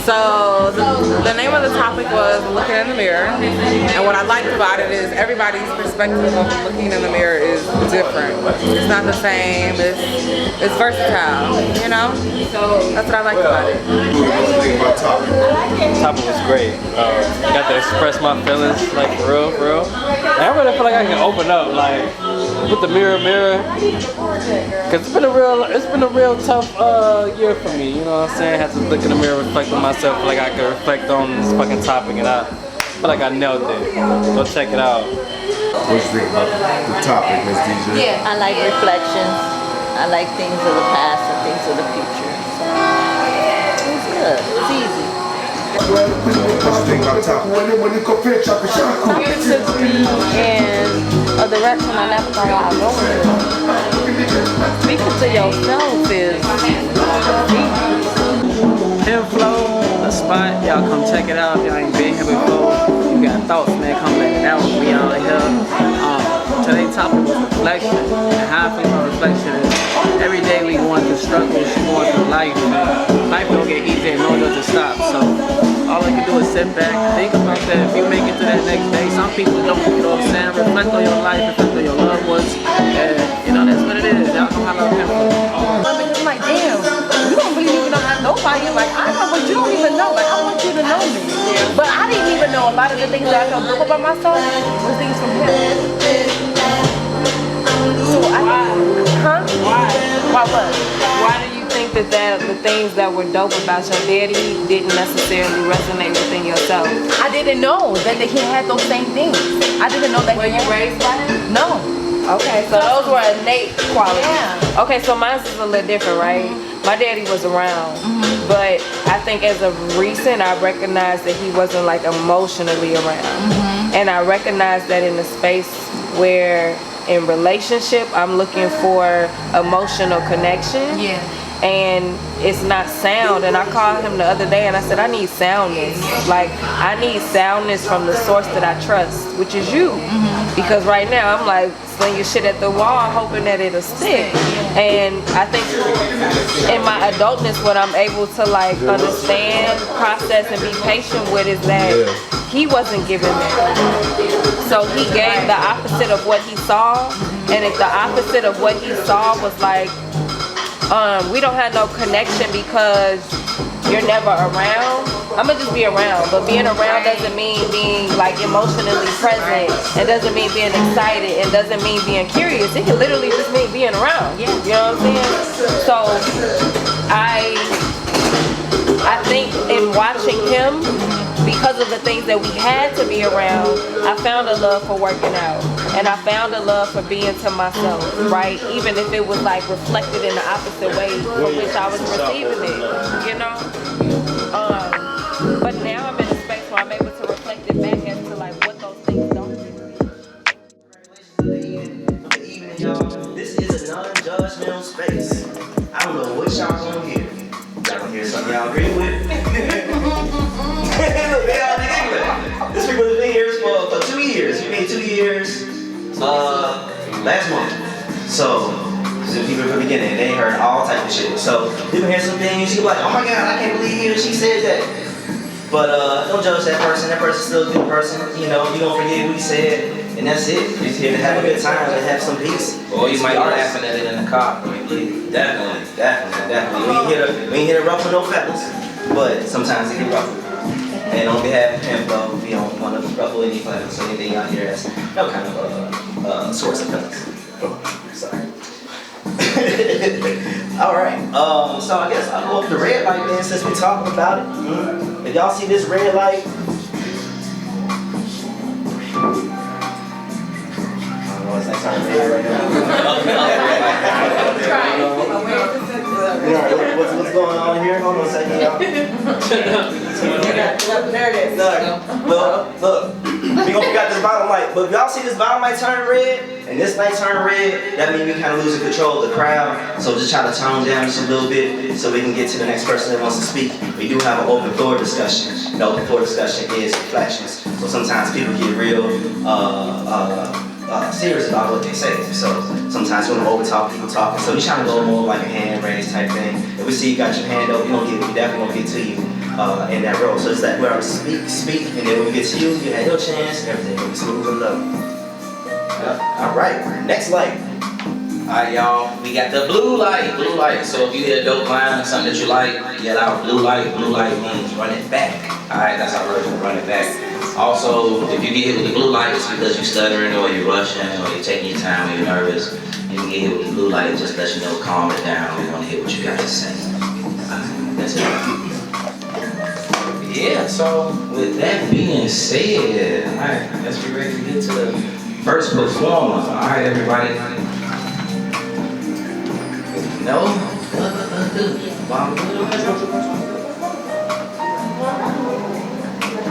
So the name of the topic was looking in the mirror, and what I liked about it is everybody's perspective of looking in the mirror is different. It's not the same. It's versatile, you know. So that's what I liked about it. What you think about the topic? The topic was great. Got to express my feelings, like for real. And I really feel like I can open up, like with the mirror, cause it's been a real tough year for me. You know what I'm saying? I had to look in the mirror, reflect on myself, like I could reflect on this fucking topic, and I feel like I nailed it. Go check it out. What you think about the topic, Ms. DJ? Yeah, I like reflections. I like things of the past and things of the future. So it was good. It was easy. What you think about the topic? Something took me in a direction I never thought I'd go in. Speaking to yourself is Penflow, the spot. Y'all come check it out if y'all ain't been here before. You got thoughts, man, come let it out. We out here. Today's topic was reflection. And how I feel about reflection is every day we going through struggles, going through life. Life don't get easy and no doesn't stop. So all I can do is sit back, think about that. If you make it to that next day, some people don't, you know what I'm saying? Reflect on your life, reflect on your loved ones. And, you know, that's what it is. Y'all know how I love Penflow. I'm like, damn, you don't really even know how nobody. Like, I know, but you don't even know. Like, I want you to know me. But I didn't even know a lot of the things that I felt good about myself was things from him. So Why what? Why do you think that the things that were dope about your daddy didn't necessarily resonate within yourself? I didn't know that he had those same things. I didn't know that. Were you raised by him? No. Okay, so those were innate qualities. Yeah. Okay, so mine is a little different, right? My daddy was around, but I think as of recent, I recognized that he wasn't like emotionally around. And I recognized that in a space where in relationship, I'm looking for emotional connection. Yeah. And it's not sound. And I called him the other day and I said, I need soundness. Like, I need soundness from the source that I trust, which is you. Because right now I'm like slinging shit at the wall hoping that it'll stick. And I think in my adultness, what I'm able to like understand, process, and be patient with is that he wasn't giving that. So he gave the opposite of what he saw. And if the opposite of what he saw was like, we don't have no connection because you're never around, I'm gonna just be around. But being around doesn't mean being like emotionally present. It doesn't mean being excited. It doesn't mean being curious. It can literally just mean being around. You know what I'm saying? So I think in watching him, because of the things that we had to be around, I found a love for working out. And I found a love for being to myself, right? Even if it was like reflected in the opposite way from which I was receiving it, you know? But now I'm in a space where I'm able to reflect it back as to like what those things don't do. Good evening, y'all. This is a non-judgmental space. I don't know what y'all gonna hear. Y'all gonna hear something y'all agree with? Look, they all agree with. This people have been here for 2 years. We've been 2 years last month. So people from the beginning, they heard all type of shit. So people hear some things, you be like, oh my god, I can't believe he or she said that. But don't judge that person. That person's still a good person. You know, you don't forget what he said, and that's it. You're just here to have a good time and have some peace. Or you might be laughing at it in the car. Definitely. We ain't here to ruffle no feathers, but sometimes it get ruffled. And on behalf of Penflow, we don't want to ruffle any feathers. So anything out here that's no kind of source of feathers. Oh, sorry. Alright, so I guess I'll go up the red light then since we're talking about it. If y'all see this red light, it's like turning red right now. What's going on here? Hold on a second, y'all. There it is. Look, we gonna forget this bottom light, but if y'all see this bottom light turn red, and this light turn red, that means we kind of losing control of the crowd, so just try to tone down just a little bit so we can get to the next person that wants to speak. We do have an open floor discussion. The open floor discussion is reflections, so sometimes people get real serious about what they say. So sometimes we want to overtalk people talking. So we trying to go more like a hand raise type thing. If we see you got your hand up, we definitely gonna get to you in that role. So it's like whoever speak, and then when we get to you, you have your chance, and everything will be smooth and lovely. All right, next light. Alright, y'all, we got the blue light, blue light. So if you hear a dope line or something that you like, yell out blue light. Blue light means run it back. Alright, that's our version of run it back. Also, if you get hit with the blue light, it's because you're stuttering or you're rushing or you're taking your time or you're nervous. You can get hit with the blue light, it just lets you know, calm it down. We want to hear what you got to say. That's it. Yeah, so with that being said, alright, let's be ready to get to the first performer. Alright, everybody. No?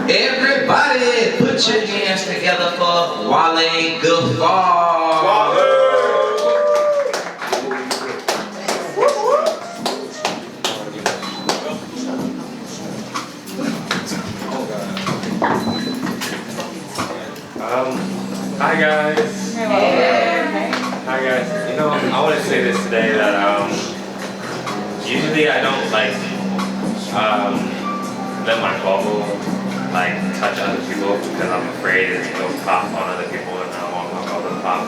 Everybody put your hands together for Wale Gafar. Hi guys. Hi guys. You know, I want to say this today that usually I don't like let my bubble like touch other people because I'm afraid it'll pop on other people and I don't want my bubble to pop.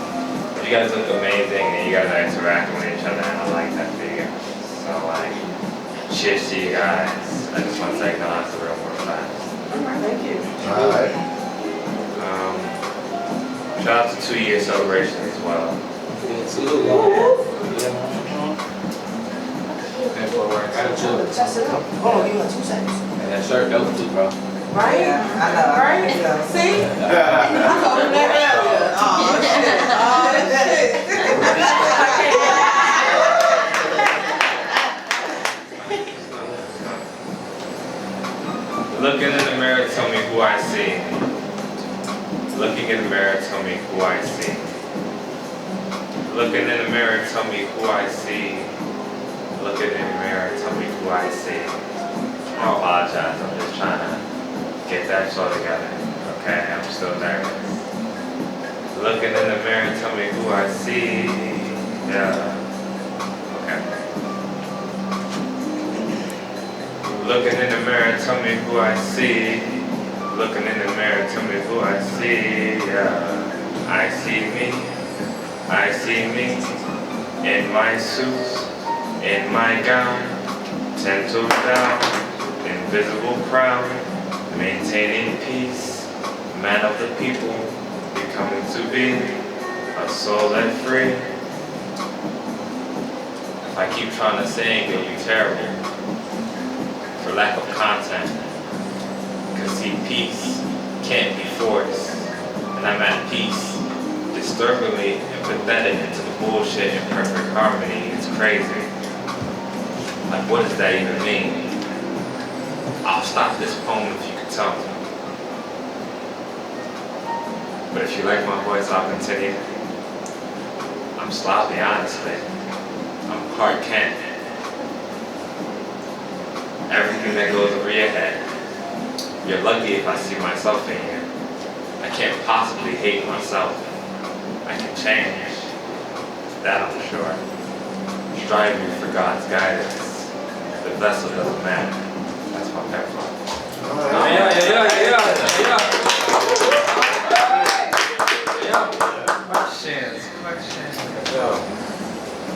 But you guys look amazing and you guys are interacting with each other and I like that for you guys. So like, cheers to you guys. I just want to say no, that's the real world class. Thank you. All right. Shout out to 2-year celebration as well. Penflow work. Oh, you got 2 seconds. And that shirt dope too, bro. Right? Yeah, I know. Right? See? I told him that earlier. Looking in the mirror, tell me who I see. Looking in the mirror, tell me who I see. Looking in the mirror, tell me who I see. Looking in the mirror, tell me who I see. I apologize, I'm just trying to get that show together. Okay, I'm still nervous. Looking in the mirror, tell me who I see. Yeah. Okay. Looking in the mirror, tell me who I see. Looking in the mirror, tell me who I see. Yeah. I see me. I see me in my suit, in my gown, 10 toes down, invisible crown, maintaining peace, man of the people, becoming to be a soul and free. If I keep trying to sing, it'll be terrible for lack of content. Cause see, peace can't be forced, and I'm at peace, disturbingly empathetic into the bullshit in perfect harmony. It's crazy. Like, what does that even mean? I'll stop this poem if you can tell me. But if you like my voice, I'll continue. I'm sloppy, honestly. I'm Clark Kent. Everything that goes over your head. You're lucky if I see myself in you. I can't possibly hate myself. I can change. That I'm sure. Striving for God's guidance. The vessel doesn't matter. That's my Penflow. Yeah. Questions.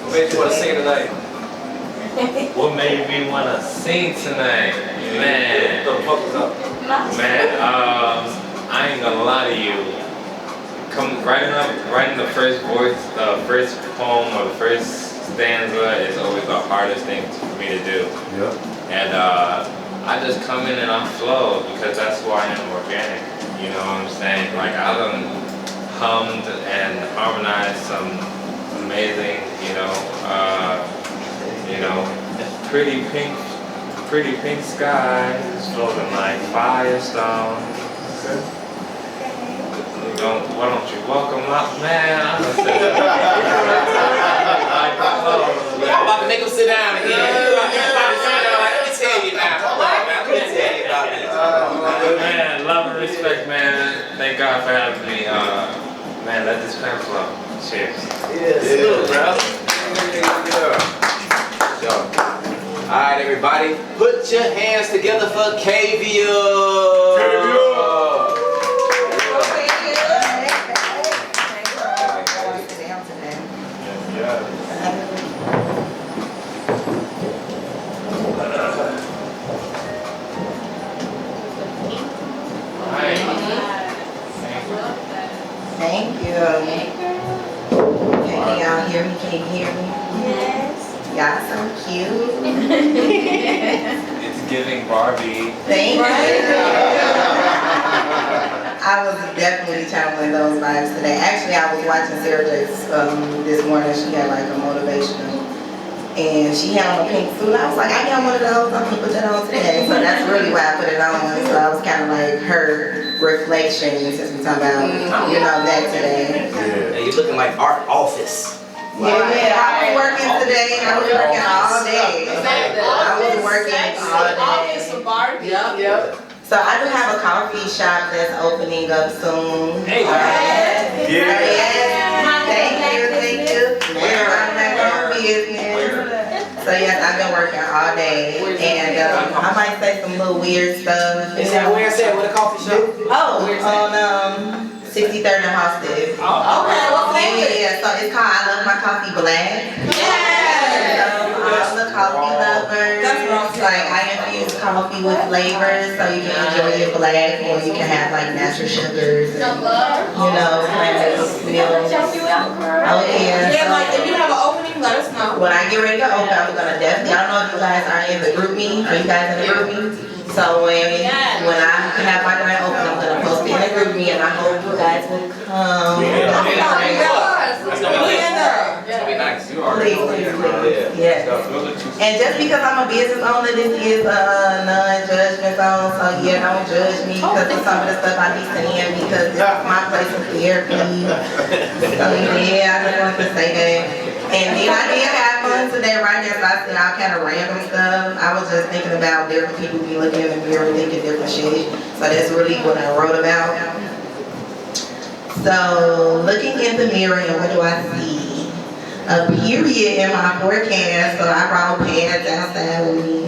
What made you want to sing tonight? What made me want to sing tonight? Man, I ain't gonna lie to you. Writing the first voice, the first poem or the first stanza is always the hardest thing for me to do. Yep. And I just come in and I flow because that's who I am, organic. You know what I'm saying? Like I done hummed and harmonized some amazing, pretty pink skies floating like firestone. Why don't you welcome up, man? I'm about to make him sit down again. Let me tell you now. Hold on, man. Let me tell you about this. Man, love and respect, man. Thank God for having me. Man, let this pen flow. Cheers. Yeah, bro. right, everybody, put your hands together for Kavia. Thank you. Can y'all hear me? Can you hear me? Yes. Y'all so cute. It's giving Barbie. Thank you. I was definitely channeling those vibes today. Actually, I was watching Sarah Jake's this morning. She had like a motivational. And she had on a pink suit. I was like, I got one of those. I'm gonna put that on today. So that's really why I put it on. So I was kind of like her reflection since we're talking about, that today. And you're looking like Art Office. Yeah, I was working today. I was working all day. I was working all day. Yep. So I do have a coffee shop that's opening up soon. Hey, Thank you. So yes, I've been working all day, and I might say some little weird stuff. Is that where it's at? With a coffee shop? Oh, on 63rd and Halsted. Oh. Okay, what's the name? Yeah, so it's called I Love My Coffee Black. All the coffee lovers, like I infuse coffee with flavors, so you can enjoy it black, or you can have like natural sugars, and, plant-based milk. Oh yeah. Yeah, like if you have an opening, let us know. When I get ready to open, I'm gonna definitely. I don't know if you guys are in the group meeting. Are you guys in the group meeting? So when I have my grand open, I'm gonna post it in the group meeting, and I hope you guys will come. That's gonna be nice. Please. Yes. And just because I'm a business owner, this is a non-judgment zone. So yeah, don't judge me because of some of the stuff I be saying, because this is my place of therapy. So yeah, I just want to say that. And then I did have fun today, right there. So I said all kind of random stuff. I was just thinking about different people be looking in the mirror thinking different shit. So that's really what I wrote about. So looking in the mirror, and what do I see? A period in my forecast, so I brought pads outside with me.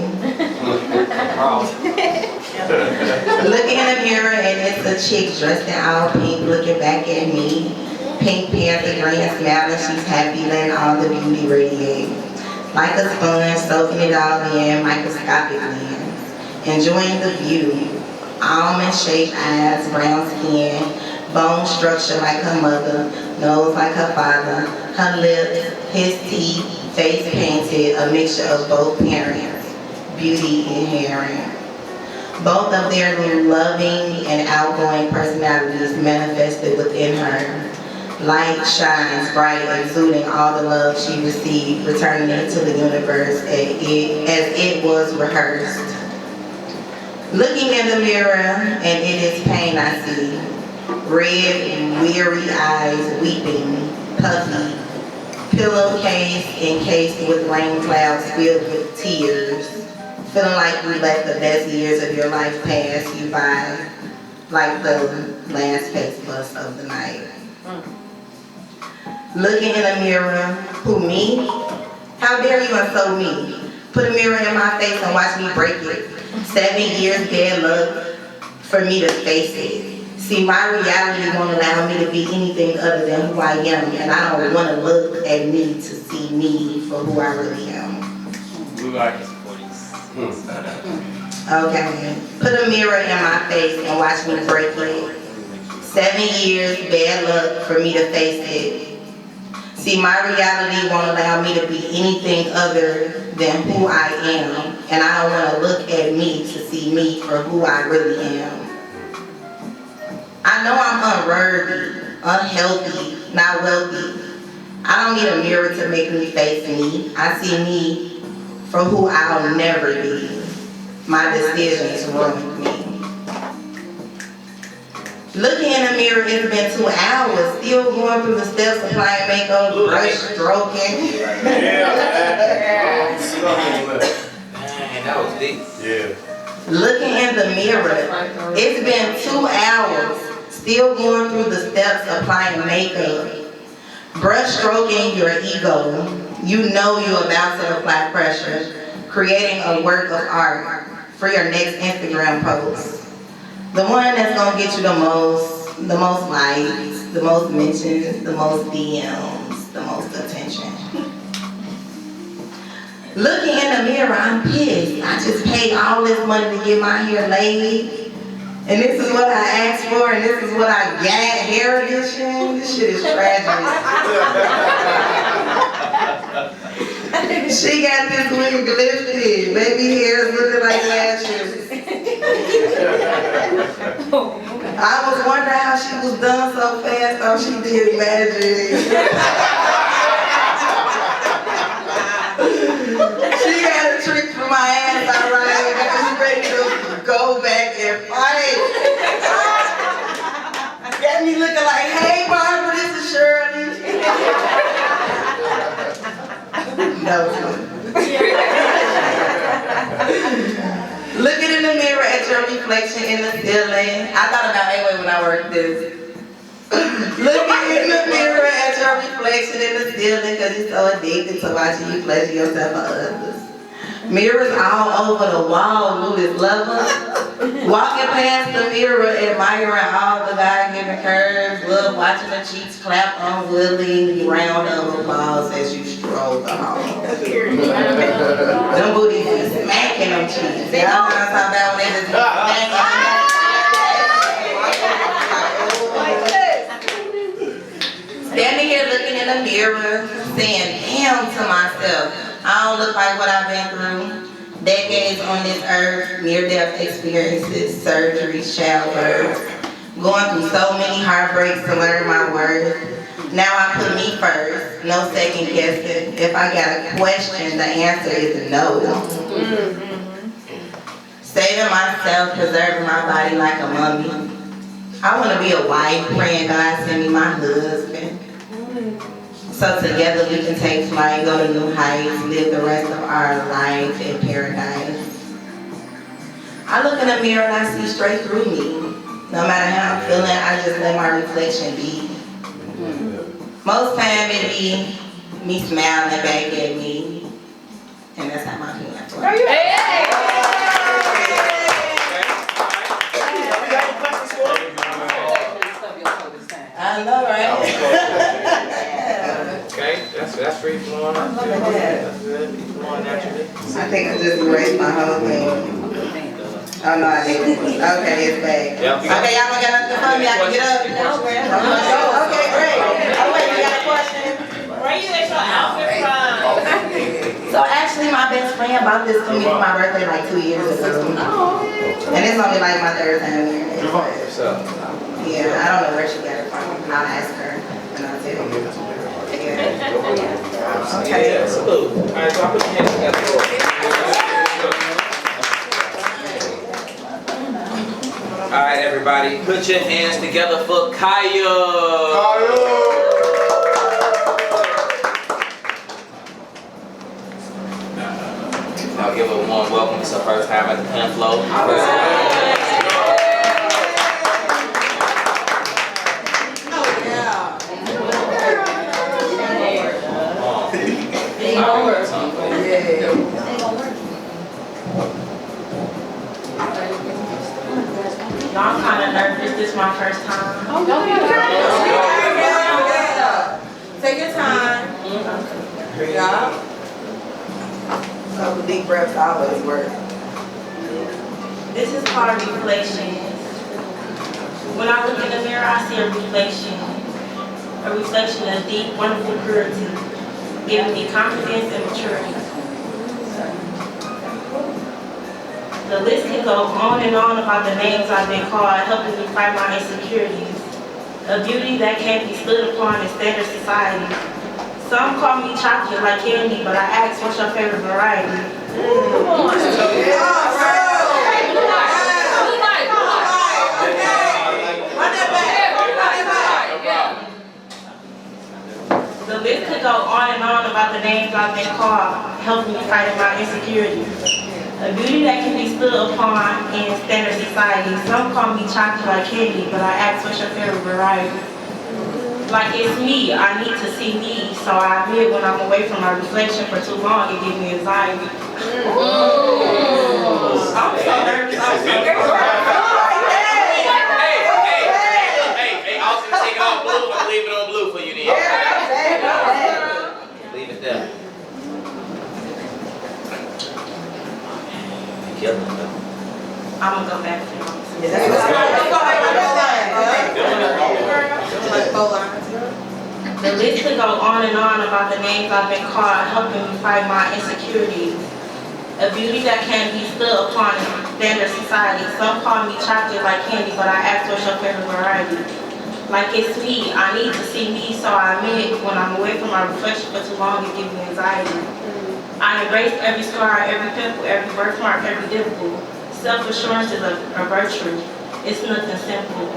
Looking in the mirror, and it's a chick dressed in all pink looking back at me. Pink panther green smiling, she's happy, letting all the beauty radiate. Like a sponge, soaking it all in, microscopically. Enjoying the view. Almond-shaped eyes, brown skin, bone structure like her mother, nose like her father, her lips, his teeth, face painted, a mixture of both parents, beauty inherent. Both of their loving and outgoing personalities manifested within her. Light shines bright, exuding all the love she received, returning it to the universe as it was rehearsed. Looking in the mirror, and it is pain I see. Red, weary eyes, weeping, puffy, pillowcase encased with rain clouds filled with tears, feeling like you let the best years of your life pass you by, like the last face bus of the night. Looking in a mirror, who, me? How dare you insult me? Put a mirror in my face and watch me break it. 7 years bad luck for me to face it. See, my reality won't allow me to be anything other than who I am, and I don't want to look at me to see me for who I really am. Blue light is 40s. Okay. Put a mirror in my face and watch me break it. 7 years bad luck for me to face it. See, my reality won't allow me to be anything other than who I am, and I don't want to look at me to see me for who I really am. I know I'm unworthy, unhealthy, not wealthy. I don't need a mirror to make me face me. I see me for who I'll never be. My decisions ruin me. Looking in the mirror, it's been 2 hours, still going through the steps, applying makeup, brush stroking. Man, that was deep. Yeah. Looking in the mirror, it's been 2 hours, still going through the steps, applying makeup, brush stroking your ego. You know you're about to apply pressure. creating a work of art for your next Instagram post. The one that's gonna get you the most likes, the most mentions, the most DMs, the most attention. Looking in the mirror, I'm pissed. I just paid all this money to get my hair laid. And this is what I asked for, and this is what I got, hair edition. This shit is tragic. She got this wig lifted. Baby hair looking like lashes. I was wondering how she was done so fast. Oh, she did magic. She got a trick for my ass, alright. I'm ready to go back and fight. Got me looking like, hey Barbara, this is Shirley. No. Looking in the mirror at your reflection in the ceiling. I thought about A-Way when I worked this. Looking in the mirror at your reflection in the ceiling because you're so addicted to watching you pleasure yourself or others. Mirrors all over the wall, Louis lover. Walking past the mirror, admiring all the God-given curves. Love watching the cheeks clap unwillingly round of applause as you stroll the hall. Them booties be smacking them cheeks. Y'all know what I'm talking about when they just be smacking. Standing here looking in the mirror, saying, damn to myself. I don't look like what I've been through. Decades on this earth, near-death experiences, surgeries, childbirth. Going through so many heartbreaks to learn my worth. Now I put me first, no second guessing. If I got a question, the answer is no. Saving myself, preserving my body like a mummy. I want to be a wife, praying God send me my husband. So together we can take flight, go to new heights, live the rest of our life in paradise. I look in the mirror and I see straight through me. No matter how I'm feeling, I just let my reflection be. Most time it be me smiling back at me. And that's how my feelings work. I know, right? Okay, that's free flowing. That's good. Flowing naturally. I think I just erased my whole thing. Oh no, I didn't. Okay, it's back. Yep. Okay, y'all got nothing for me? I can get up. Okay, great. Oh wait, you got a question? Where you get your outfit from? So actually, my best friend bought this for me for my birthday like 2 years ago. And it's only like my third time wearing it. Yeah, I don't know where she got it from. I'll ask her and I'll tell you. Yeah. Okay. Yeah, salute. All right, so I put your hands together. All right, everybody, put your hands together for Kaya. Now give her a warm welcome. It's her first time at the Penflow. I'm kind of nervous. This is my first time. Take your time. Yeah. So deep breaths always work. This is called reflection. When I look in the mirror, I see a reflection of deep, wonderful purity, giving me confidence and maturity. The list can go on and on about the names I've been called, helping me fight my insecurities. A beauty that can't be stood upon in standard society. Some call me chocolate like candy, but I ask, what's your favorite variety? The list could go on and on about the names I've been called, helping me fight my insecurities. A beauty that can be stood upon in standard society. Some call me chocolate like candy, but I ask, what's your favorite variety? Like it's me, I need to see me, so I admit when I'm away from my reflection for too long, it gives me anxiety. I'm so nervous. Hey, also take it off blue, I'm leave it on blue for you then. Leave it there. I'm gonna go back to you. The list could go on and on about the names I've been called, helping me fight my insecurities. A beauty that can be stood upon in standard society. Some call me chocolate like candy, but I ask what's your favorite variety. Like it's me, I need to see me, so I admit when I'm away from my reflection for too long, it gives me anxiety. I embrace every scar, every pimple, every birthmark, every dimple. Self-assurance is a virtue. It's nothing simple.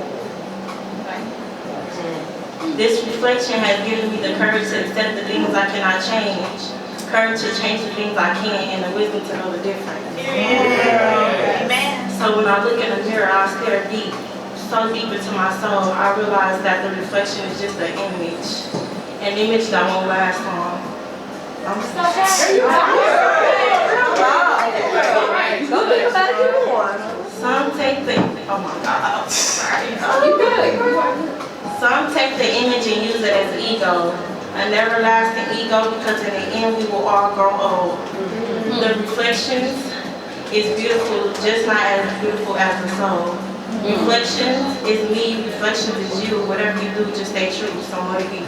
This reflection has given me the courage to accept the things I cannot change, courage to change the things I can, and the wisdom to know the difference. So when I look in the mirror, I stare deep, so deep into my soul, I realize that the reflection is just an image that won't last long. I'm so happy. Some take the, oh my God, sorry. You good. Some take the image and use it as ego, an everlasting ego, because in the end we will all grow old. The reflections is beautiful, just not as beautiful as the soul. Reflections is me, reflections is you. Whatever you do, just stay true. So what it be?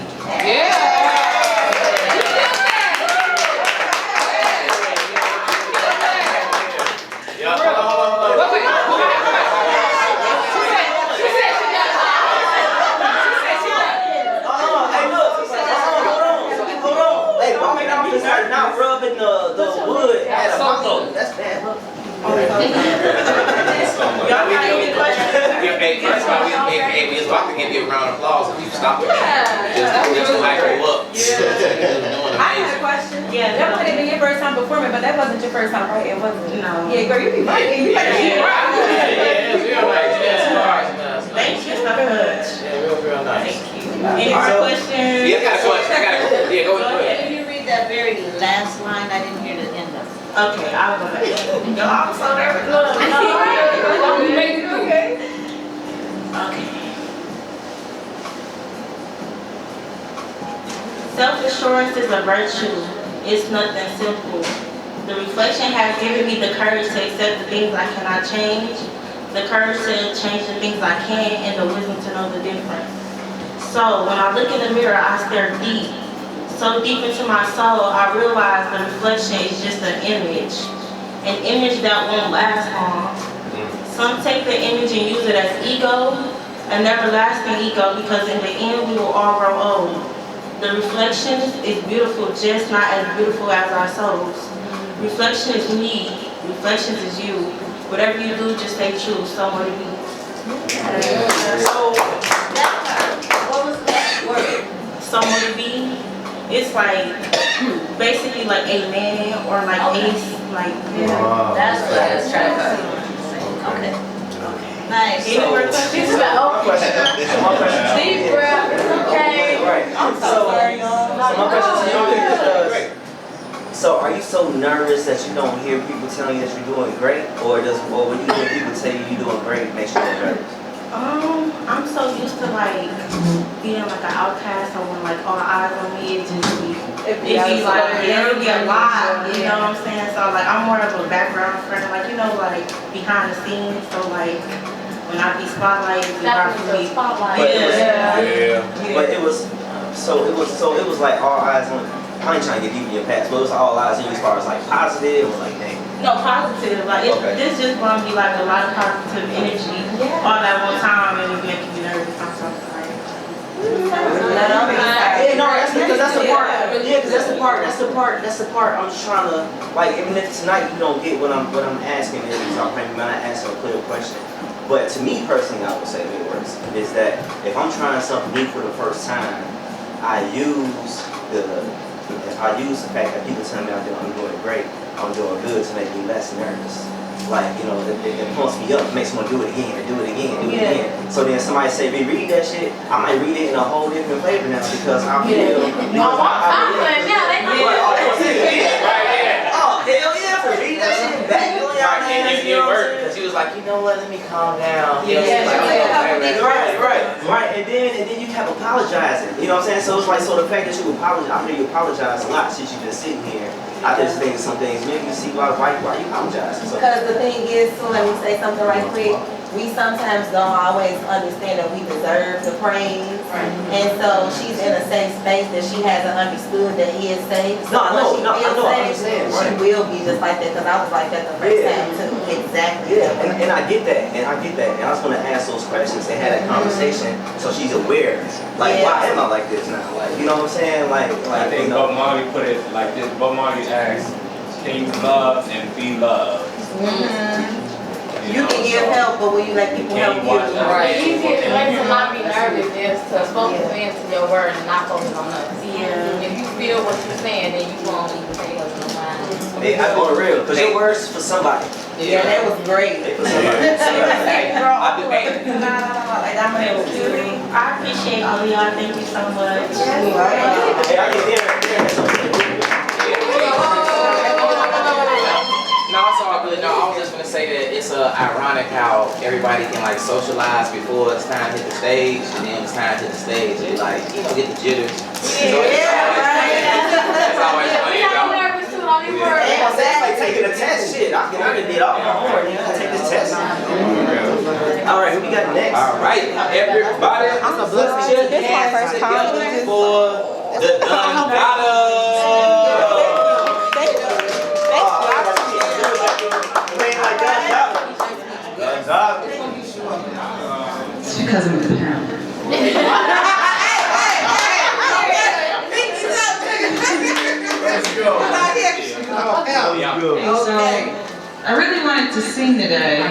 Not rubbing the wood at a bottle. That's bad. Y'all got any questions? Hey, first of all, we was about to give you a round of applause if you stop it. Just to hype you up. I had a question. Yeah, that might have been your first time performing, but that wasn't your first time, right? It wasn't. No. Yeah, girl, you be right. You better be right. Thank you so much. Yeah, real nice. Thank you. Any more questions? Yeah, I got a question. Yeah, go ahead. Can you read that very last line? I didn't hear the end of it. Okay, I'll go back. Yo, I'm so nervous. Okay. Self-assurance is a virtue. It's nothing simple. The reflection has given me the courage to accept the things I cannot change, the courage to change the things I can, and the wisdom to know the difference. So when I look in the mirror, I stare deep. So deep into my soul, I realize the reflection is just an image that won't last long. Some take the image and use it as ego, an everlasting ego, because in the end we will all grow old. The reflection is beautiful, just not as beautiful as our souls. Reflection is me, reflection is you. Whatever you do, just stay true, so what it be. So, what was that word? So what it be? It's like basically like amen or like ace, like Wow. That's what I was trying to say. Okay. Nice. Any more questions? My question. Deep breath. Okay. Right. I'm so sorry. So my question to you is, so are you so nervous that you don't hear people telling you that you're doing great, or when you hear people tell you you're doing great, it makes you feel nervous? I'm so used to like being like an outcast, or when like all eyes on me, it'd be like, it'd be a lot, you know what I'm saying? So like I'm more of a background friend, like like behind the scenes, so like when I be spotlighted, it'd be hard for me. But it was like all eyes on. I ain't trying to get deep in your past, but it was all eyes on you as far as like positive or like negative. No, positive. Like this just gonna be like a lot of positive energy all at one time, and it making me nervous. I'm so sorry. Yeah, no, that's because that's the part. Yeah, because that's the part. I'm just trying to like, even if tonight you don't get what I'm asking, because I'm maybe not answering a clear question. But to me personally, I would say it works is that if I'm trying something new for the first time, I use the fact that people tell me I'm doing great, I'm doing good to make me less nervous. like, you know, it pumps me up, it makes me want to do it again, and do it again, do it again. So then somebody say, reread that shit, I might read it in a whole different flavor now because I feel. Oh, hell yeah, for read that shit back. It worked because he was like, you know what, let me calm down. Right. And then you kept apologizing. You know what I'm saying? So it's like, so the fact that you apologize, I hear you apologize a lot since you've been sitting here. I just think some things maybe you see why you apologize. Because the thing is, so let me say something right quick. We sometimes don't always understand that we deserve the praise. And so she's in a safe space that she hasn't understood that he is safe. So I understand. She will be just like that because I was like that the first time too. Exactly. Yeah, and I get that. And I was going to ask those questions and have that conversation so she's aware. Like, why am I like this now? Like, you know what I'm saying? Like I think Bob Marley put it like this. Bob Marley asked, can you love and be loved? You can give help, but will you let people help you? Right. It's easier to not be nervous is to focus into your word and not focus on us. Yeah. If you feel what you're saying, then you won't even pay us no mind. Hey, I'm on the real, because your words for somebody. Yeah, that was great. For somebody. I appreciate all of y'all. Thank you so much. Hey, I get No, it's all good. No, I was just gonna say that it's ironic how everybody can like socialize before it's time to hit the stage, and then when it's time to hit the stage, they like, you know, get the jitters. So it's always funny. It's like taking a test. Shit, I did all my homework. Take this test. All right, who we got next? All right, everybody, I'm a blessing. This is my first time. for the Dundada. It's because I'm a parent. So, I really wanted to sing today,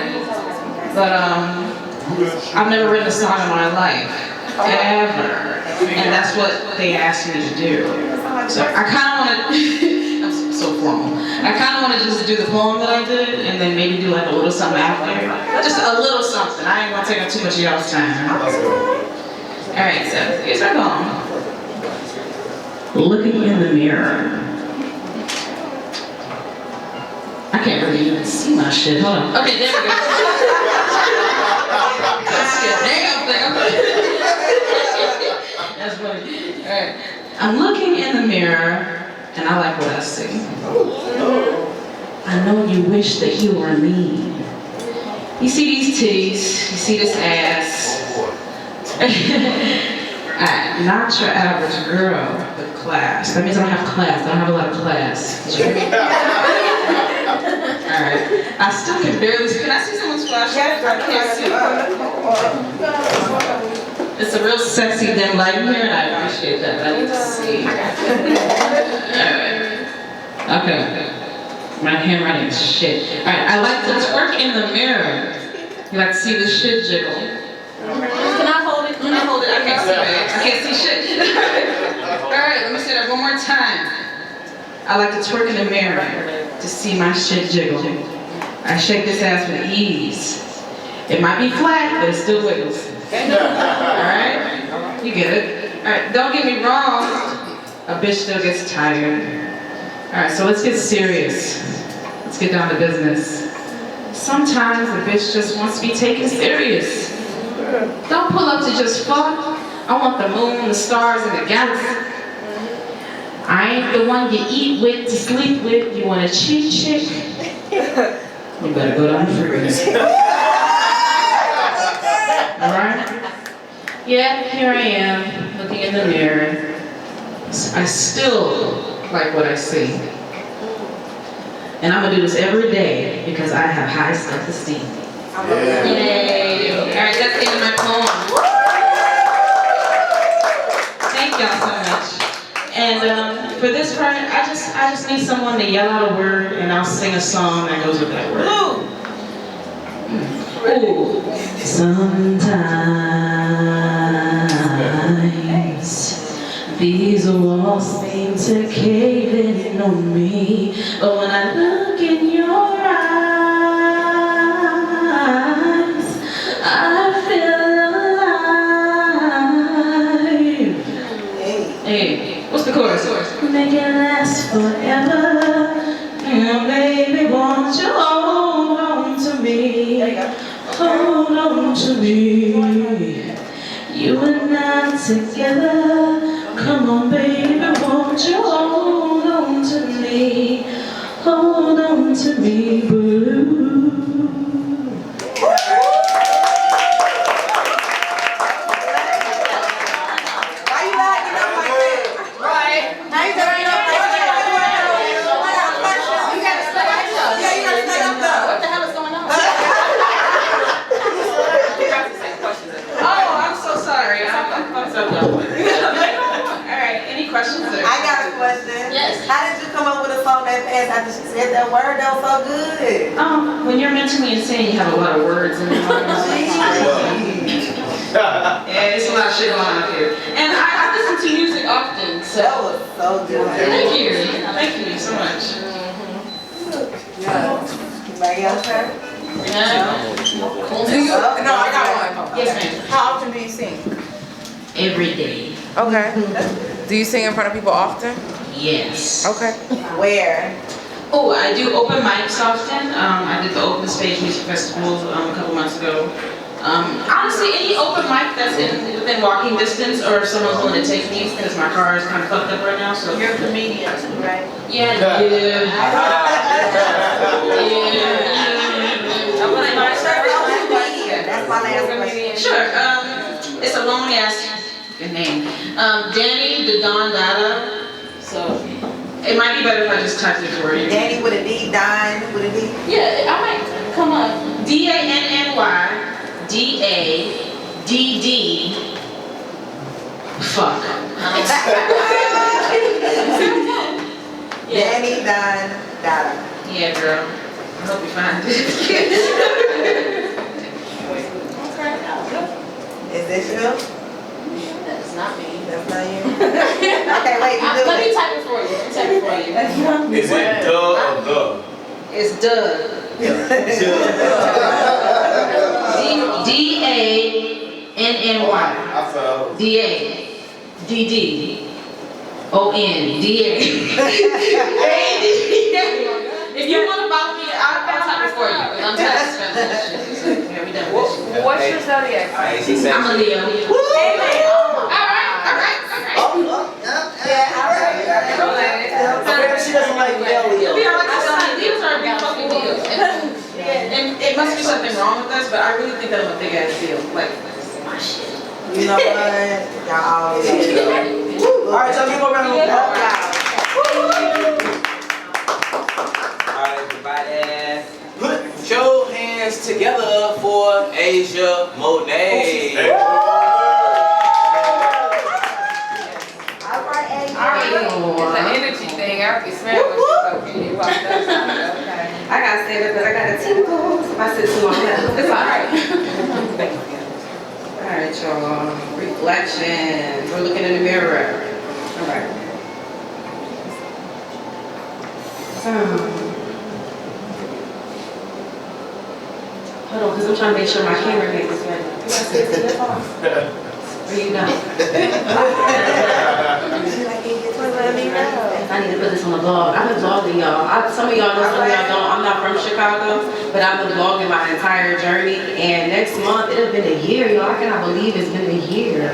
but I've never written a song in my life, ever, and that's what they asked me to do. So I kind of want to, I'm so formal, I kind of want to just do the poem that I did, and then maybe do like a little something after. Just a little something. I ain't gonna take up too much of y'all's time. Alright, so here's our poem. Looking in the mirror. I can't really even see my shit. Hold on. Okay, there we go. That's funny. Alright. I'm looking in the mirror and I like what I see. I know you wish that you were me. You see these titties, you see this ass. Not your average girl with class. That means I don't have class. I don't have a lot of class. Alright. I still can barely see. Can I see someone's flashlight? I can't see. It's a real sexy dim light in here, and I appreciate that. I need to see. Alright. Okay. My handwriting is shit. Alright, I like to twerk in the mirror. You like to see the shit jiggle. Can I hold it? Can I hold it? I can't see it. I can't see shit. Alright, let me say that one more time. I like to twerk in the mirror to see my shit jiggle. I shake this ass with ease. It might be flat, but it still wiggles. Alright? You get it? Alright, don't get me wrong. A bitch still gets tired. Alright, so let's get serious. Let's get down to business. Sometimes a bitch just wants to be taken serious. Don't pull up to just fuck. I want the moon, the stars, and the galaxy. I ain't the one you eat with, to sleep with. You want a cheat chick? You better go down the freeway. Alright? Yeah, here I am, looking in the mirror. I still like what I see. And I'm gonna do this every day because I have high self-esteem. Yay! Alright, that's the end of my poem. Thank y'all so much. And for this part, I just need someone to yell out a word and I'll sing a song that goes with that word. Ooh. Sometimes these walls seem to cave in on me, but when I look in your hold on to me. You and I together. Come on, baby, won't you hold on to me? Hold on to me, boo. I got a question. Yes. How did you come up with a song that fast after she said that word? That was so good. When you're mentally insane, you have a lot of words in your mind. Yeah, it's a lot of shit going on up here. And I listen to music often, so. That was so good. Thank you. Thank you so much. Anybody else? No, I got one. Yes, ma'am. How often do you sing? Every day. Okay. Do you sing in front of people often? Yes. Okay. Where? Oh, I do open mics often. I did the Open Stage Music Festival a couple months ago. Honestly, any open mic that's within walking distance, or if someone's willing to take me, because my car is kind of fucked up right now. So You're a comedian too, right? yeah. That's my last question. Sure. It's a long ass name. Danny the Don Dada. So it might be better if I just typed it for you. Danny with a D, Don with a D. Yeah, I might come up. DANNY-DADD. Fuck. Danny, Don, Dada. Yeah, girl. I hope you find this. Is this you? That's not me. That's not you? Okay, wait, you do Let me it. type it for you. Let me type it for you. Is it duh or the? It's Doug. DANNY. DADDONDA. If you want to follow me, I'll type it for you. I'm tired of spelling that shit. So, yeah, we done with this. What's your zodiac? I'm a Leo. Amen. Alright. Apparently she doesn't like male Leo. Leos are big fucking deals. And it must be something wrong with us, but I really think that I'm a big ass deal. Like, my shit. You know what? Y'all always Alright, so give a round of applause. Alright, everybody. Put your hands together for Asia Monet. It's an energy thing. I can smell what she's talking. You walked outside. Okay. I gotta stand up because I got a tingle. If I sit too long, it's alright. Alright, y'all. Reflection. We're looking in the mirror. Alright. Hold on, because I'm trying to make sure my camera gets this ready. Where you going? I need to put this on the blog. I've been vlogging, y'all. Some of y'all know, some of y'all don't. I'm not from Chicago, but I've been vlogging my entire journey. And next month, it'll been a year, y'all. I cannot believe it's been a year.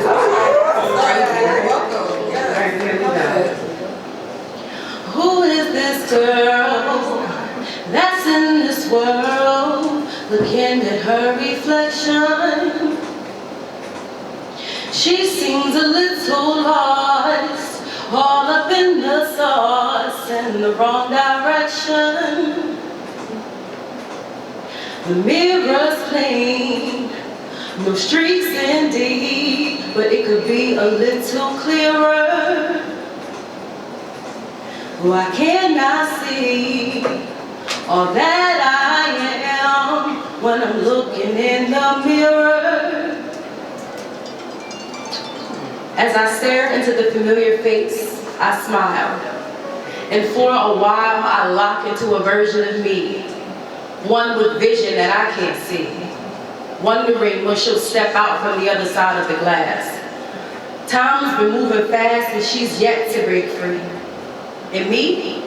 Alright, here we go. Who is this girl that's in this world, looking at her reflection? She seems a little lost, all up in the sauce in the wrong direction. The mirror's clean, no streaks indeed, but it could be a little clearer. Why can't I see all that I am when I'm looking in the mirror? As I stare into the familiar face, I smile. And for a while, I lock into a version of me. One with vision that I can't see. Wondering when she'll step out from the other side of the glass. Time's been moving fast and she's yet to break free. And me,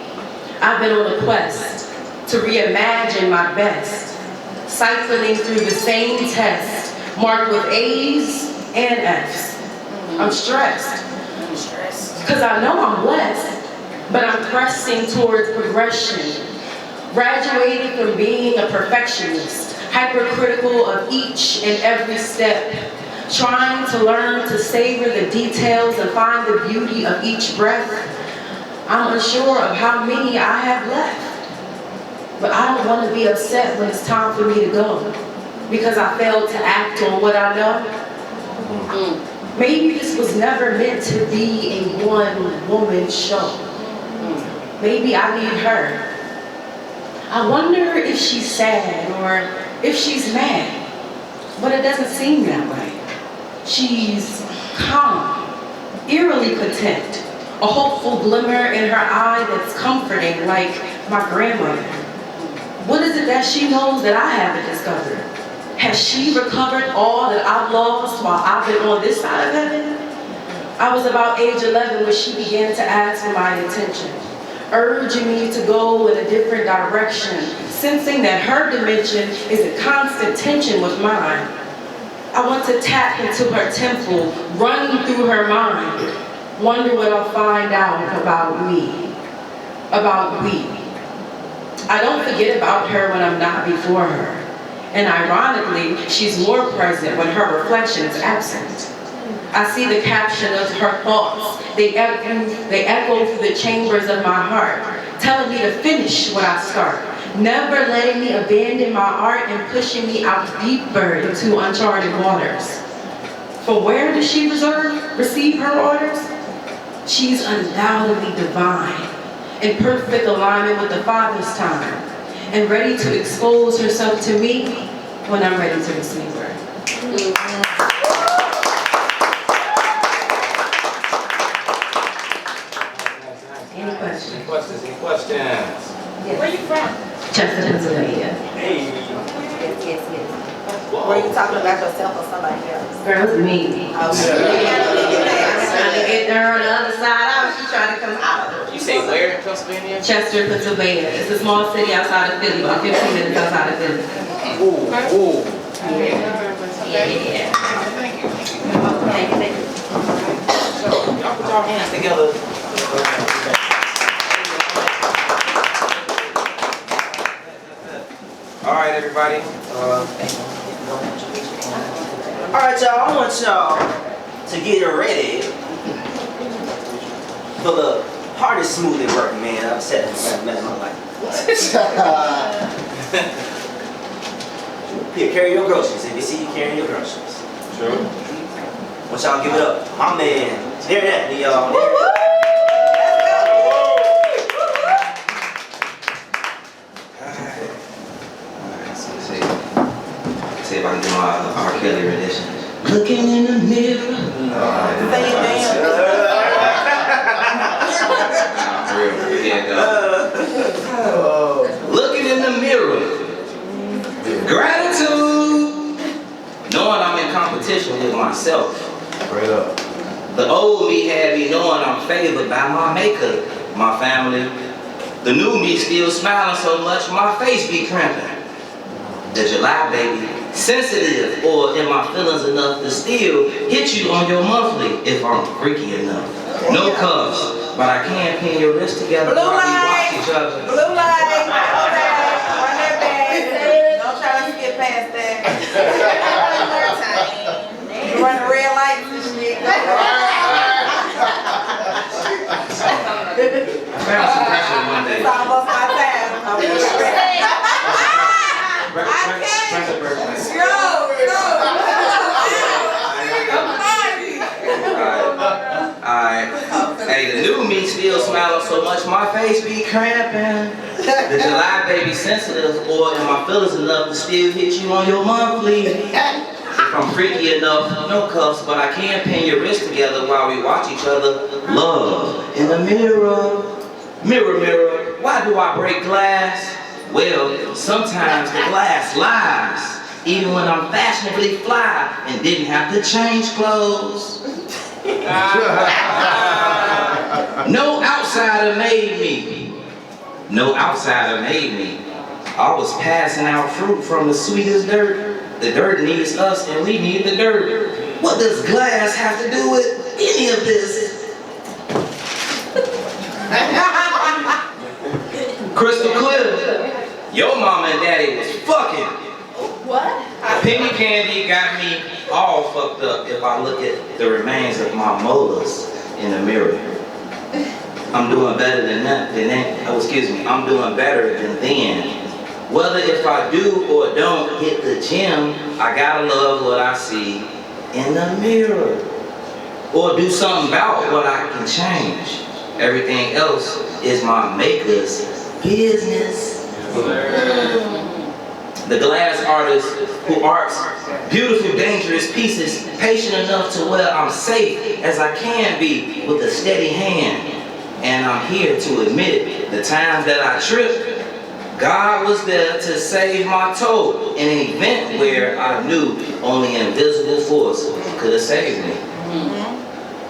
I've been on a quest to reimagine my best. siphoning through the same test, marked with A's and F's. I'm stressed. Because I know I'm blessed, but I'm pressing towards progression. Graduating from being a perfectionist, hypercritical of each and every step, trying to learn to savor the details and find the beauty of each breath. I'm unsure of how many I have left, but I don't want to be upset when it's time for me to go, because I failed to act on what I know. Maybe this was never meant to be a one-woman show. Maybe I need her. I wonder if she's sad or if she's mad, but it doesn't seem that way. She's calm, eerily content, a hopeful glimmer in her eye that's comforting, like my grandmother. What is it that she knows that I haven't discovered? Has she recovered all that I've lost while I've been on this side of heaven? I was about age 11 when she began to ask for my attention, urging me to go in a different direction, sensing that her dimension is in constant tension with mine. I want to tap into her temple, run through her mind, wonder what I'll find out about me, about we. I don't forget about her when I'm not before her. And ironically, she's more present when her reflection is absent. I see the caption of her thoughts. They echo through the chambers of my heart, telling me to finish what I start, never letting me abandon my art and pushing me out deeper into uncharted waters. From where does she receive her orders? She's undoubtedly divine, in perfect alignment with the Father's time, and ready to expose herself to me when I'm ready to receive her. Any questions? Any questions? Any questions? Yes. Where you from? Chester, Pennsylvania. Hey. Yes. Whoa. Were you talking about yourself or somebody else? Girl, it's me. I'm trying to get her on the other side out. She's trying to come out. You say where in Pennsylvania? Chester, Pennsylvania. It's a small city outside of Philly, about 15 minutes outside of Philly. Ooh. Yeah. Thank you. Thank you. So, y'all put your hands together. All right, everybody. All right, y'all. I want y'all to get ready for the hardest smoothie working man I've said in my life. Here, carry your groceries. If you see you carrying your groceries. Sure. Want y'all give it up. My man. There that, y'all. See if I can do my R. Kelly rendition. Looking in the mirror. Looking in the mirror. Gratitude. Knowing I'm in competition with myself. Straight up. The old me had me knowing I'm favored by my maker, my family. The new me still smiling so much my face be cramping. The July baby, sensitive, or am I feelings enough to still hit you on your monthly if I'm freaky enough? No cuffs, but I can pin your wrist together while we watch each other. Blue light. Okay. Run that back. Don't try to skip past that. One more time. You run the red lights and shit. I found some pressure one day. It's almost my time. Alright. Hey, the new me still smiling so much my face be cramping. The July baby sensitive, or am I feelings enough to still hit you on your monthly? If I'm freaky enough, no cuffs, but I can pin your wrist together while we watch each other. Love in the mirror. Mirror, mirror, why do I break glass? Well, sometimes the glass lies, even when I'm fashionably fly and didn't have to change clothes. No outsider made me. No outsider made me. I was passing out fruit from the sweetest dirt. The dirt needs us and we need the dirt. What does glass have to do with any of this? Crystal clear. Your mama and daddy was fucking. What? Penny candy got me all fucked up if I look at the remains of my molars in the mirror. I'm doing better than that. I'm doing better than then. Whether if I do or don't hit the gym, I gotta love what I see in the mirror. Or do something about what I can change. Everything else is my maker's business. The glass artist who arts beautiful, dangerous pieces, patient enough to where I'm safe as I can be with a steady hand. And I'm here to admit it, the times that I tripped, God was there to save my toe in an event where I knew only invisible force could have saved me.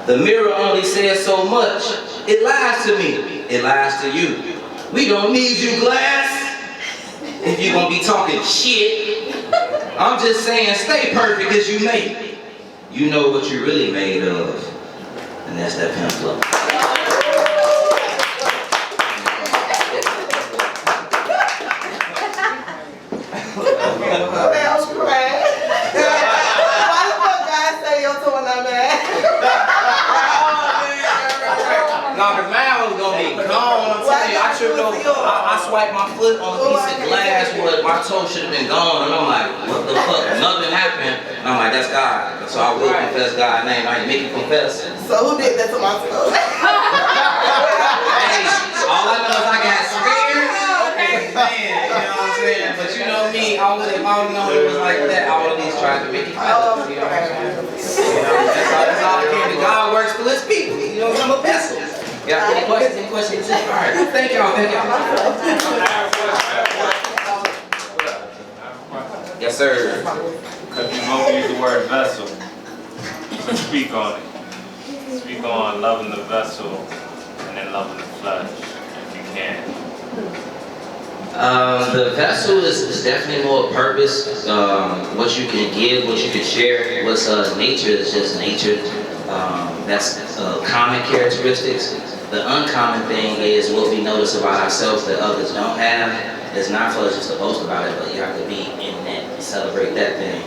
The mirror only says so much. It lies to me. It lies to you. We don't need you, glass. If you're gonna be talking shit, I'm just saying stay perfect as you made. You know what you're really made of. And that's that Penflow. I swiped my foot on a piece of glass where my toe should have been gone, and I'm like, what the fuck? Nothing happened. And I'm like, that's God. So I will confess God's name. I ain't make you confess. So who did that to my toe? Hey, all I know is I got scared. Okay, man, you know what I'm saying? But you know me, if I would have known it was like that, I would have at least tried to make you confess. You know what I'm saying? That's all I can do. God works for his people. You know, I'm a vessel. Yeah, any questions? Any questions? All right. Thank y'all. Thank y'all. Yes, sir. Because you won't use the word vessel. So speak on it. Speak on loving the vessel and then loving the flesh, if you can. The vessel is definitely more purpose. What you can give, what you can share. What's nature is just nature. That's common characteristics. The uncommon thing is what we notice about ourselves that others don't have. It's not for us just to boast about it, but you have to be in that and celebrate that thing.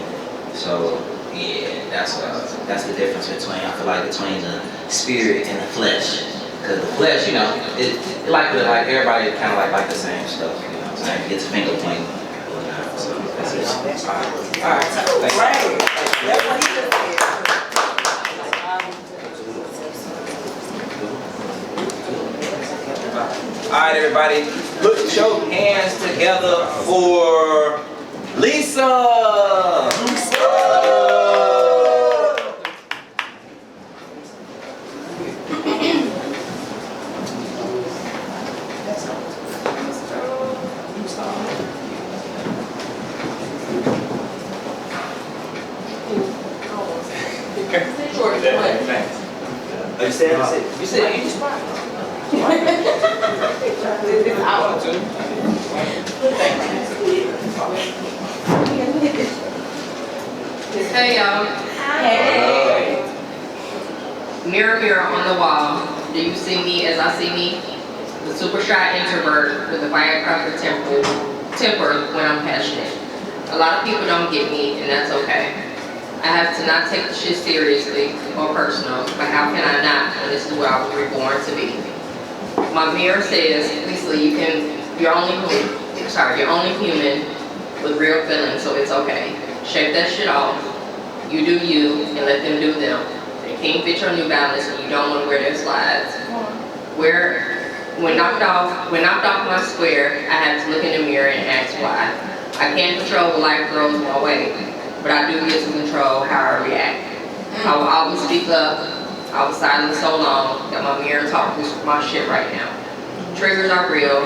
So yeah, that's the difference between, I feel like, between the spirit and the flesh. Because the flesh, you know, it like everybody kind of like the same stuff. You know what I'm saying? It gets finger pointing or not. So that's it. All right. All right, everybody, put your hands together for Lisa. You said you spot. Hey y'all. Hey. Mirror, mirror on the wall. Do you see me as I see me? The super shy introvert with a firecracker temper when I'm passionate. A lot of people don't get me, and that's okay. I have to not take the shit seriously or personal, but how can I not when this is what I was reborn to be? My mirror says, Lisa, you're only human with real feelings, so it's okay. Shake that shit off. You do you, and let them do them. They can't fit your New Balance, and you don't want to wear their slides. When knocked off my square, I had to look in the mirror and ask why. I can't control what life throws my way, but I do get to control how I react. I will always speak up. I was silent so long that my mirror talks my shit right now. Triggers are real,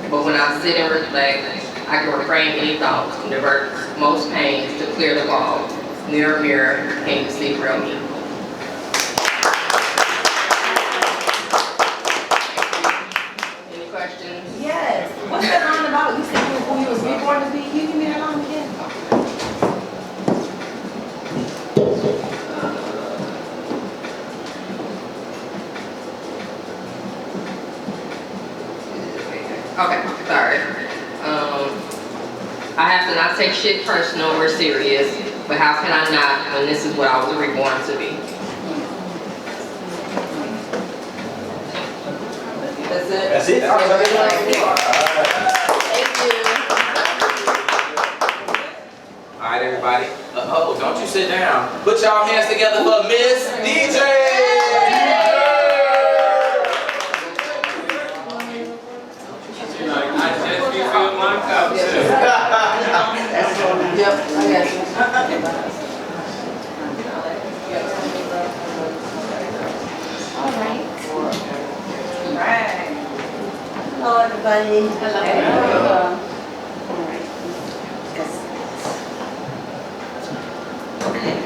but when I sit and reflect, I can reframe any thoughts and divert most pains to clear the ball. Mirror, mirror, can you see real me? Any questions? Yes. What's that line about? You said you were Okay, sorry. I have to not take shit personal or serious, but how can I not when this is what I was reborn to be? That's it. That's it. Thank you. All right, everybody. Oh, don't you sit down. Put y'all hands together for Miss DJ. I just refilled my cup too. Yep, I got you. Right. Hello, everybody. Hello. Okay.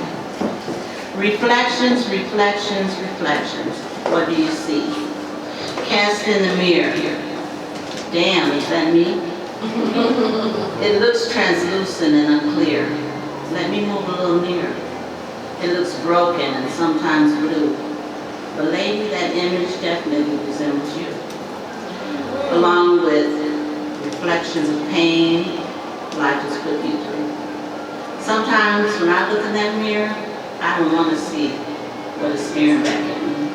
Reflections, reflections, reflections. What do you see? Cast in the mirror. Damn, is that me? It looks translucent and unclear. Let me move a little nearer. It looks broken and sometimes blue. But lady, that image definitely resembles you. Along with reflections of pain life has put you through. Sometimes when I look in that mirror, I don't want to see what is staring back at me.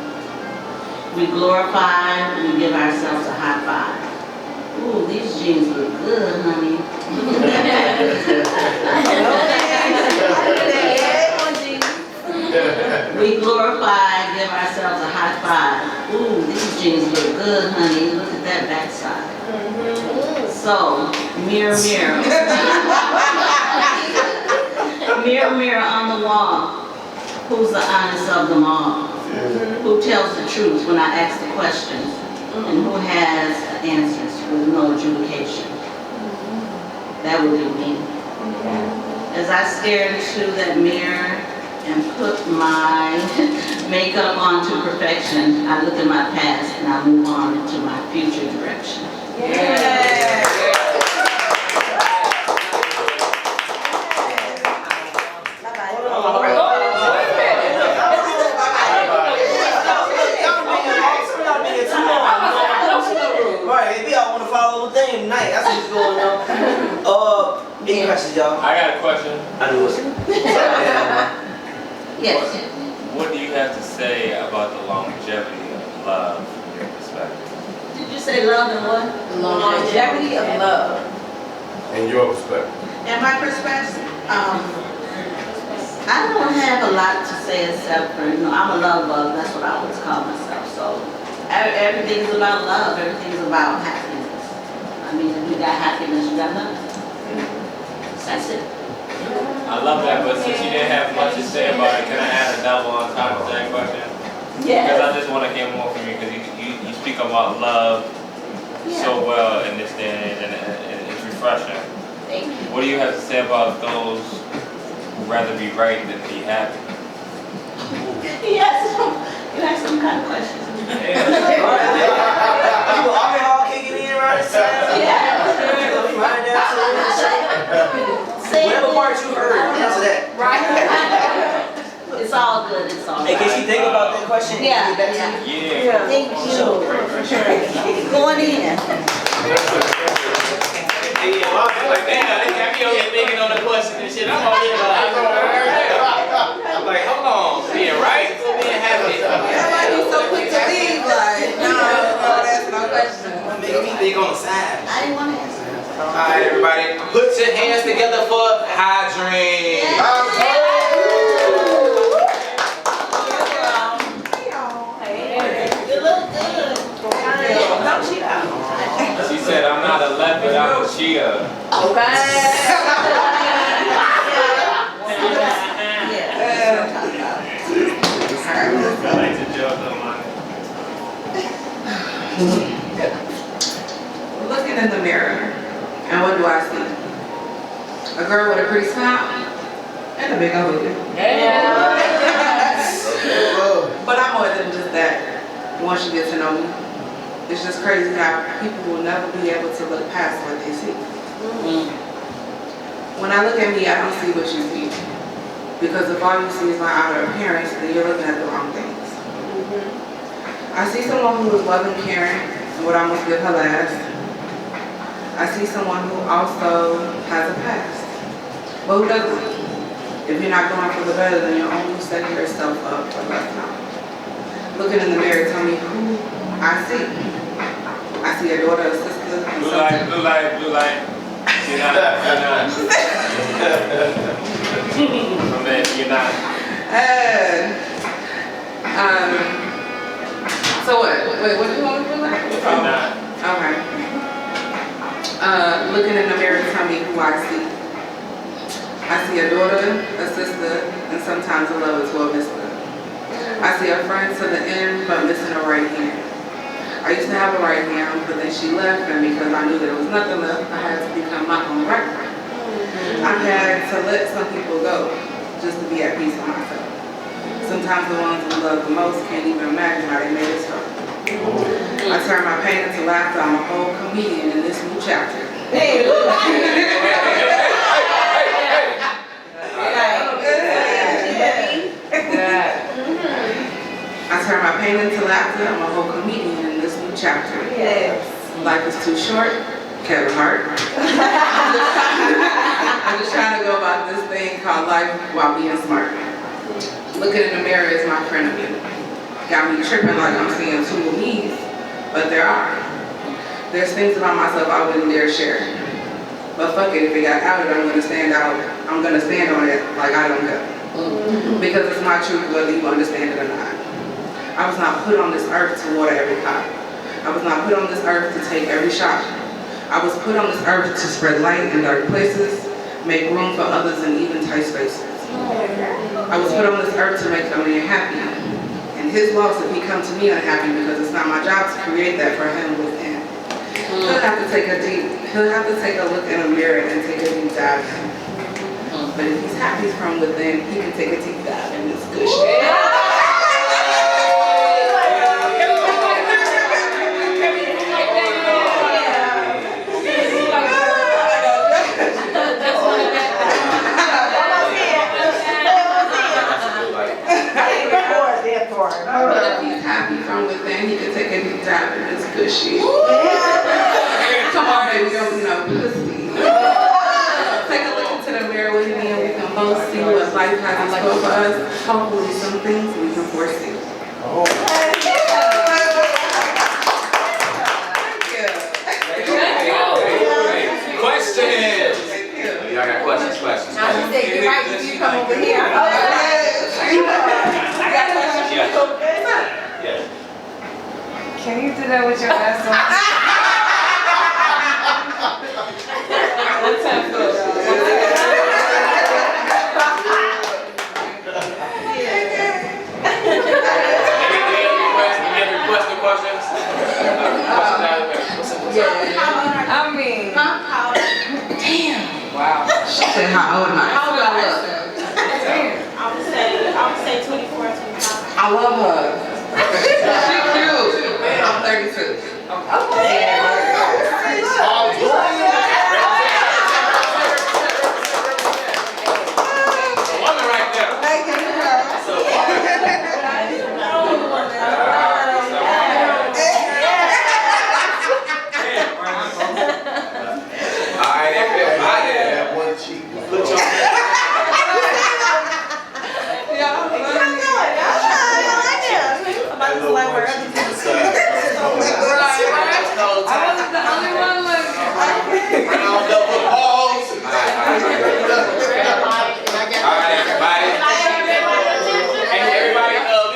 We glorify, we give ourselves a high five. Ooh, these jeans look good, honey. We glorify, give ourselves a high five. Ooh, these jeans look good, honey. Look at that backside. So, mirror, mirror. Mirror, mirror on the wall. Who's the honest of them all? Who tells the truth when I ask the questions? And who has the answers with no adjudication? That would be me. As I stare into that mirror and put my makeup on to perfection, I look at my past and I move on into my future direction. Right, we all want to follow the thing tonight. That's what's going on. Any questions, y'all? I got a question. I knew it. Yes. What do you have to say about the longevity of love from your perspective? Did you say love and what? Longevity of love. In your perspective. In my perspective, I don't have a lot to say except for, I'm a love bug, that's what I always call myself. So everything's about love, everything's about happiness. I mean, if you got happiness, you got love. That's it. I love that, but since you didn't have much to say about it, can I add a double on top of that question? Yeah. Because I just want to hear more from you, because you speak about love so well in this day and age, and it's refreshing. Thank you. What do you have to say about those who rather be right than be happy? Yes, you asked some kind of questions. People all kicking in right now. Yeah. Right now, whatever part you heard, answer that. Right. It's all good, it's all Hey, right. can she think about that question? Yeah. Yeah. Thank you. Going in. Like, damn, they got me over here thinking on the question and shit. I'm over here like, I'm like, hold on, being right or being happy? Everybody so quick to leave, like, no, that's no question. Making me think on the side. I didn't want to answer. All right, everybody, put your hands together for Hydrant. You look good. Don't cheat out. She said, I'm not a leopard, I'm a cheetah. I like to joke on my... Looking in the mirror, and what do I see? A girl with a pretty smile and a big old booty. But I'm more than just that. Once you get to know me, it's just crazy how people will never be able to look past what they see. When I look at me, I don't see what you see. Because if all you see is my outer appearance, then you're looking at the wrong things. I see someone who is loving, caring, and would almost give her last. I see someone who also has a past. But who doesn't? If you're not going for the better, then you're only setting yourself up for less now. Looking in the mirror, tell me who I see. I see a daughter, a sister, and Blue light, blue light, blue light. You're not. My man, you're not. So what? Wait, what do you want me to do? You're not. Okay. Looking in the mirror, tell me who I see. I see a daughter, a sister, and sometimes a lover to a mister. I see a friend to the end, but missing a right hand. I used to have a right hand, but then she left, and because I knew there was nothing left, I had to become my own right hand. I've had to let some people go, just to be at peace with myself. Sometimes the ones we love the most can't even imagine how they made it start. I turn my pain into laughter. I'm a whole comedian in this new chapter. I turn my pain into laughter. I'm a whole comedian in this new chapter. Yes. Life is too short. Kevin Hart. I'm just trying to go about this thing called life while being smart. Looking in the mirror is my friend of you. Got me tripping like I'm seeing two of me's, but there are. There's things about myself I wouldn't dare share. But fuck it, if it got outed, I'm gonna stand out. I'm gonna stand on it like I don't care. Because it's my truth whether you understand it or not. I was not put on this earth to water every pot. I was not put on this earth to take every shot. I was put on this earth to spread light in dark places, make room for others in even tight spaces. I was put on this earth to make a man happy. And his loss if he comes to me unhappy because it's not my job to create that for him within. He'll have to take a look in a mirror and take a deep dive in. But if he's happy from within, he can take a deep dive in this good shit. But if he's happy from within, he can take a deep dive in this good shit. Come on, baby, don't be no pussy. Take a look into the mirror with me and we can both see what life has in store for us. Hopefully some things we can foresee. Questions. Y'all got questions? I just say, you're right, you come over here. I got questions. Yeah. Can you do that with your ass on? What's that for? Any requested questions? I mean, Damn. wow. She said, how old am I? How old do I look? I would say 24, 25. I love her. She cute. I'm 32. Woman right there. Alright, everybody. One cheek.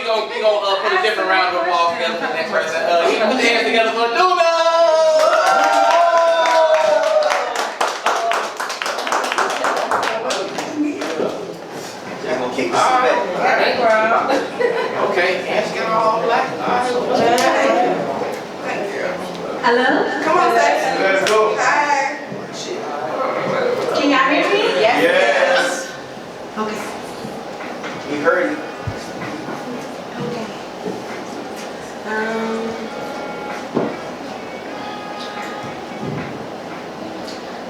Put your different round of applause together for the next person. Put your hands together for Nuno! Y'all gonna kick this back. Okay, hands together all black. Hello? Come on, Zach. Let's go. Hi. Can y'all hear me? Yes. Okay. We heard you. Okay.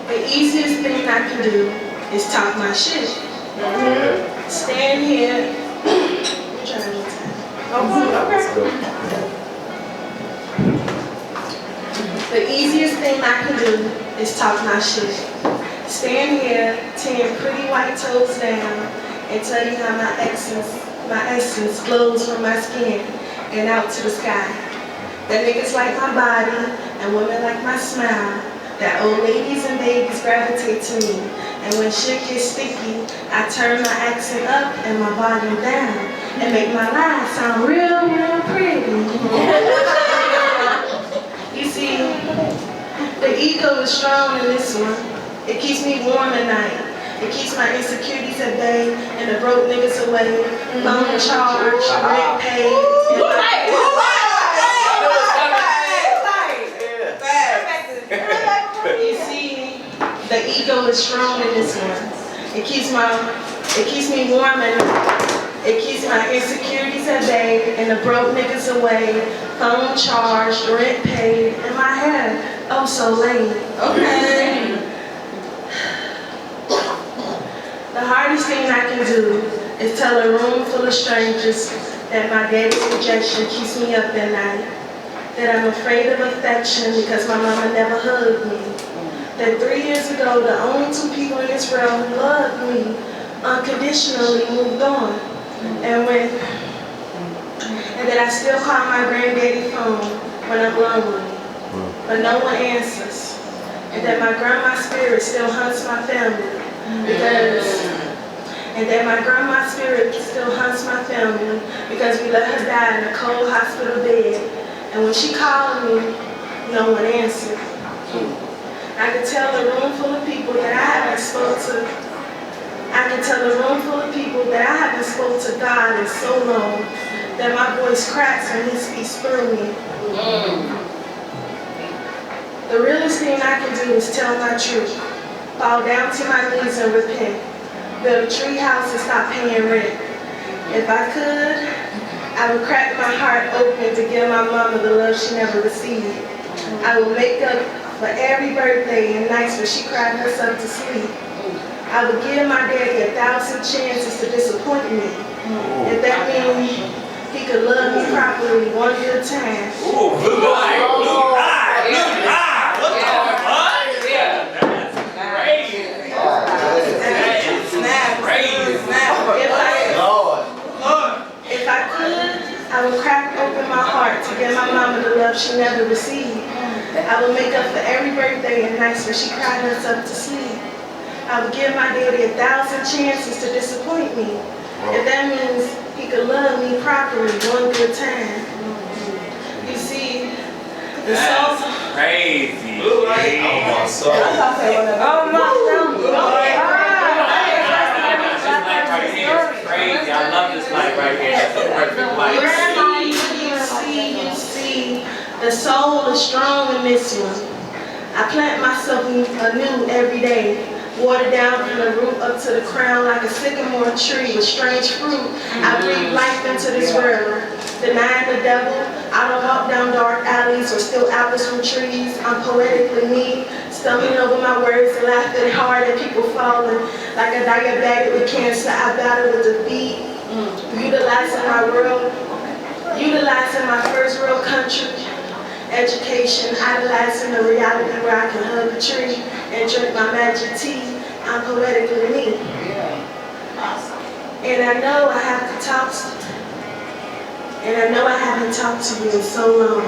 The easiest thing I can do is talk my shit. Stand here. Try one time. Let's go. The easiest thing I can do is talk my shit. Stand here, 10 pretty white toes down, and tell you how my essence glows from my skin and out to the sky. That niggas like my body and women like my smile. That old ladies and babies gravitate to me. And when shit gets sticky, I turn my accent up and my volume down and make my lines sound real, real pretty. You see, the ego is strong in this one. It keeps me warm at night. It keeps my insecurities at bay and the broke niggas away. Phone charge, rent paid. You see, the ego is strong in this one. It keeps me warm and it keeps my insecurities at bay and the broke niggas away. Phone charged, rent paid, and my hair, oh so late. Okay. The hardest thing I can do is tell a room full of strangers that my daddy's rejection keeps me up at night. That I'm afraid of affection because my mama never hugged me. That 3 years ago, the only 2 people in this world who loved me unconditionally moved on. And that I still call my granddaddy phone when I'm lonely, but no one answers. And that my grandma's spirit still haunts my family because we let her die in a cold hospital bed. And when she called me, no one answered. I could tell a room full of people that I haven't spoke to. I can tell a room full of people that I haven't spoke to God in so long that my voice cracks when He speaks through me. The realest thing I can do is tell my truth. Fall down to my knees and repent. Build a tree house and stop paying rent. If I could, I would crack my heart open to give my mama the love she never received. I would make up for every birthday and nights when she cried herself to sleep. I would give my daddy 1,000 chances to disappoint me. If that means he could love me properly one good time. Ooh, blue eye, blue eye, blue eye. What the fuck? Yeah, that's crazy. If I could, I would crack open my heart to give my mama the love she never received. I would make up for every birthday and nights when she cried herself to sleep. I would give my daddy 1,000 chances to disappoint me. If that means he could love me properly one good time. You see, the soul. Crazy. Oh my soul. Oh my Crazy. I love this life right here. That's the perfect life. You see, the soul is strong in this one. I plant myself anew every day. Water down from the root up to the crown like a sycamore tree with strange fruit. I breathe life into this world. Denying the devil, I don't walk down dark alleys or steal apples from trees. I'm poetically me, stumbling over my words and laughing hard at people falling. Like a diabetic with cancer, I battle with defeat. Utilizing my first real country. Education, idolizing the reality where I can hug a tree and drink my magic tea. I'm poetically me. And I know I have to talk to and I know I haven't talked to you in so long.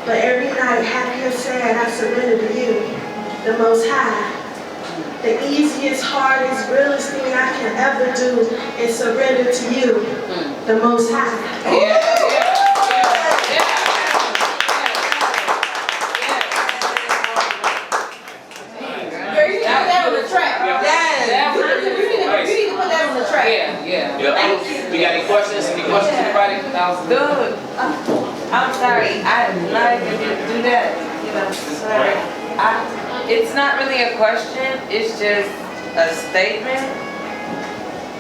But every night, happy or sad, I surrender to you, the Most High. The easiest, hardest, realest thing I can ever do is surrender to you, the Most High. We got any questions? Any questions, anybody? That was good. I'm sorry, I'm not even gonna do that. You know, sorry. It's not really a question, it's just a statement.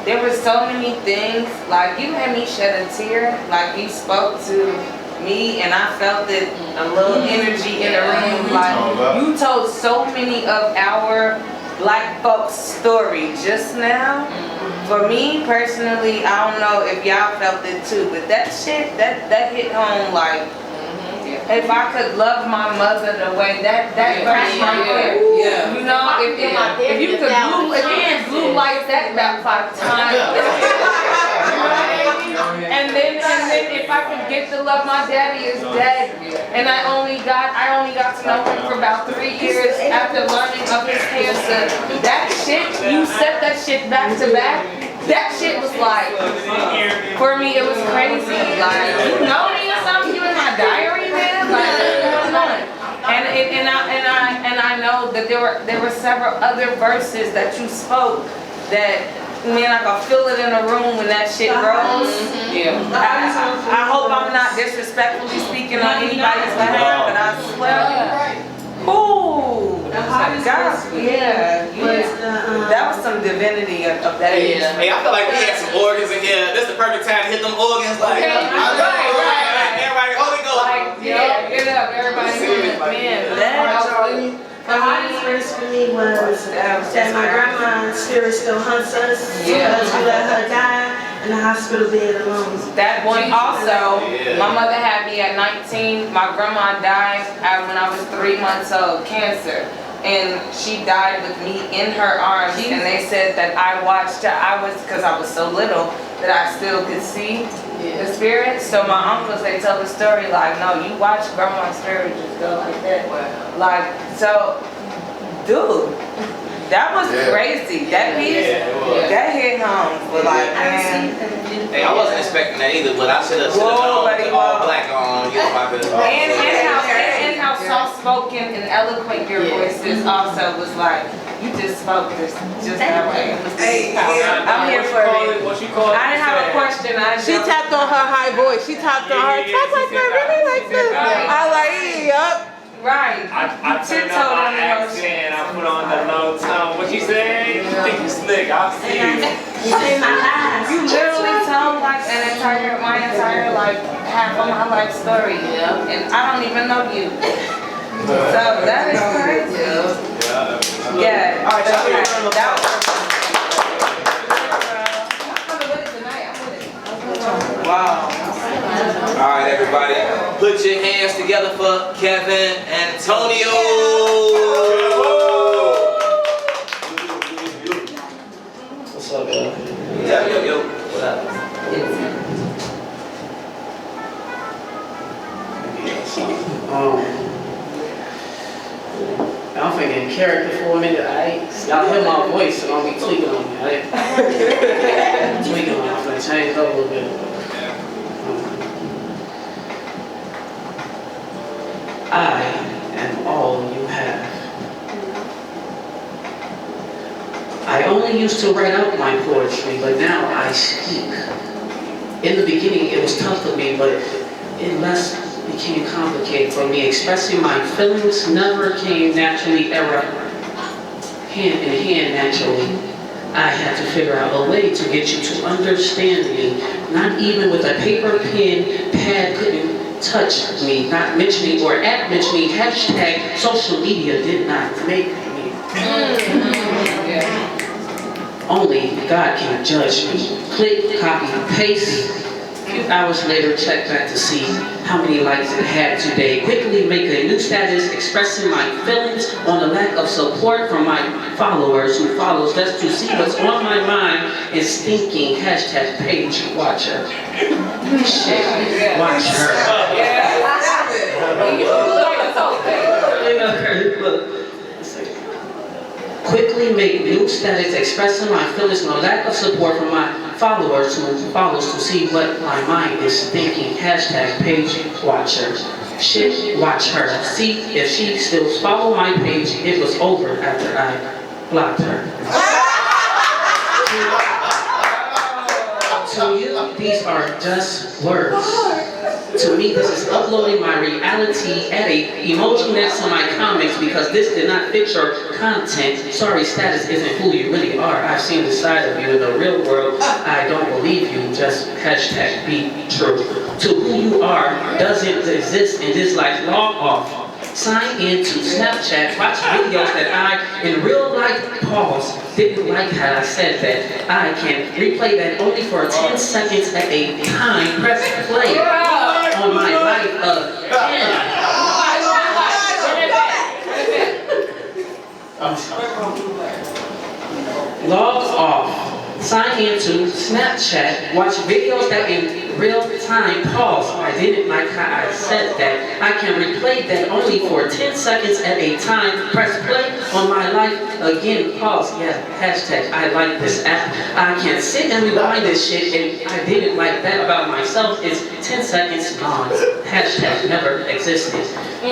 There were so many things, like you made me shed a tear, like you spoke to me and I felt it, a little energy in the room. Like you told so many of our Black folks' story just now. For me personally, I don't know if y'all felt it too, but that shit, that hit home like, if I could love my mother the way that verse right there. Yeah. You know, if you could blue light that about 5 times. And then if I could get to love my daddy is dead. And I only got to know him for about 3 years after learning of his cancer. That shit, you set that shit back to back. That shit was like, for me, it was crazy. Like, you know me or something? You in my diary, man? Like, what's going on? And I know that there were several other verses that you spoke that, man, I can feel it in the room when that shit rolls. Yeah. I hope I'm not disrespectfully speaking on anybody's behalf, but I swear. Ooh, God, yeah. That was some divinity of that. Yeah. Hey, I feel like we had some organs in here. This is the perfect time to hit them organs. Like, everybody, Holy Ghost. Like, yeah, get up, everybody. Man, the hardest verse for me was that my grandma's spirit still haunts us because we let her die in the hospital bed alone. That one also, my mother had me at 19. My grandma died when I was 3 months old, cancer. And she died with me in her arms. And they said that I watched her, because I was so little, that I still could see the spirit. So my uncles, they tell the story like, no, you watch grandma's spirit just go like that. Like, so, dude, that was crazy. That piece, that hit home. But like, man. Hey, I wasn't expecting that either, but I should have known the all black on. And how soft-spoken and eloquent your voice is also was like, you just spoke just that way. I'm here for it. I didn't have a question. She tapped on her high voice. She tapped on her. Talk like that, really like this. I like, yup. Right. I turned up my accent, I put on the low tone. What you say? You think you slick? I'll see you. You literally told like my entire like half of my life story, and I don't even know you. So that is crazy. Yeah. All right, that was. Wow. All right, everybody, put your hands together for Kevin Antonio. What's up, yo? Yo. What up? I'm thinking character for a minute. Y'all hear my voice, so I'll be tweaking on me. Tweaking on me. I'm gonna change it up a little bit. I am all you have. I only used to write out my poetry, but now I speak. In the beginning, it was tough for me, but it became complicated for me. Expressing my feelings never came naturally, hand in hand naturally. I had to figure out a way to get you to understand me. Not even with a paper, pen, pad couldn't touch me, not mention me or mention me. Hashtag social media did not make me. Only God can judge me. Click, copy, paste. A few hours later, check back to see how many likes it had today. Quickly make a new status expressing my feelings on the lack of support from my followers who follows just to see what's on my mind and stinking hashtag page watcher. Shit, watch her. Quickly make new status expressing my feelings on the lack of support from my followers who follows to see what my mind is thinking. Hashtag page watcher. Shit, watch her. See if she still follow my page. It was over after I blocked her. To you, these are just words. To me, this is uploading my reality, add a emoji next to my comments because this did not fit your content. Sorry, status isn't who you really are. I've seen the side of you in the real world. I don't believe you, just hashtag be true. To who you are doesn't exist in this life. Log off. Sign in to Snapchat, watch videos that I, in real life, didn't like how I said that. I can replay that only for 10 seconds at a time. Press play on my life again. Log off. Sign into Snapchat. Watch videos that in real time. Pause. I didn't like how I said that. I can replay that only for 10 seconds at a time. Press play on my life. Again, pause. Yeah, hashtag I like this app. I can sit and rewind this shit, and I didn't like that about myself. It's 10 seconds gone. Hashtag never existed.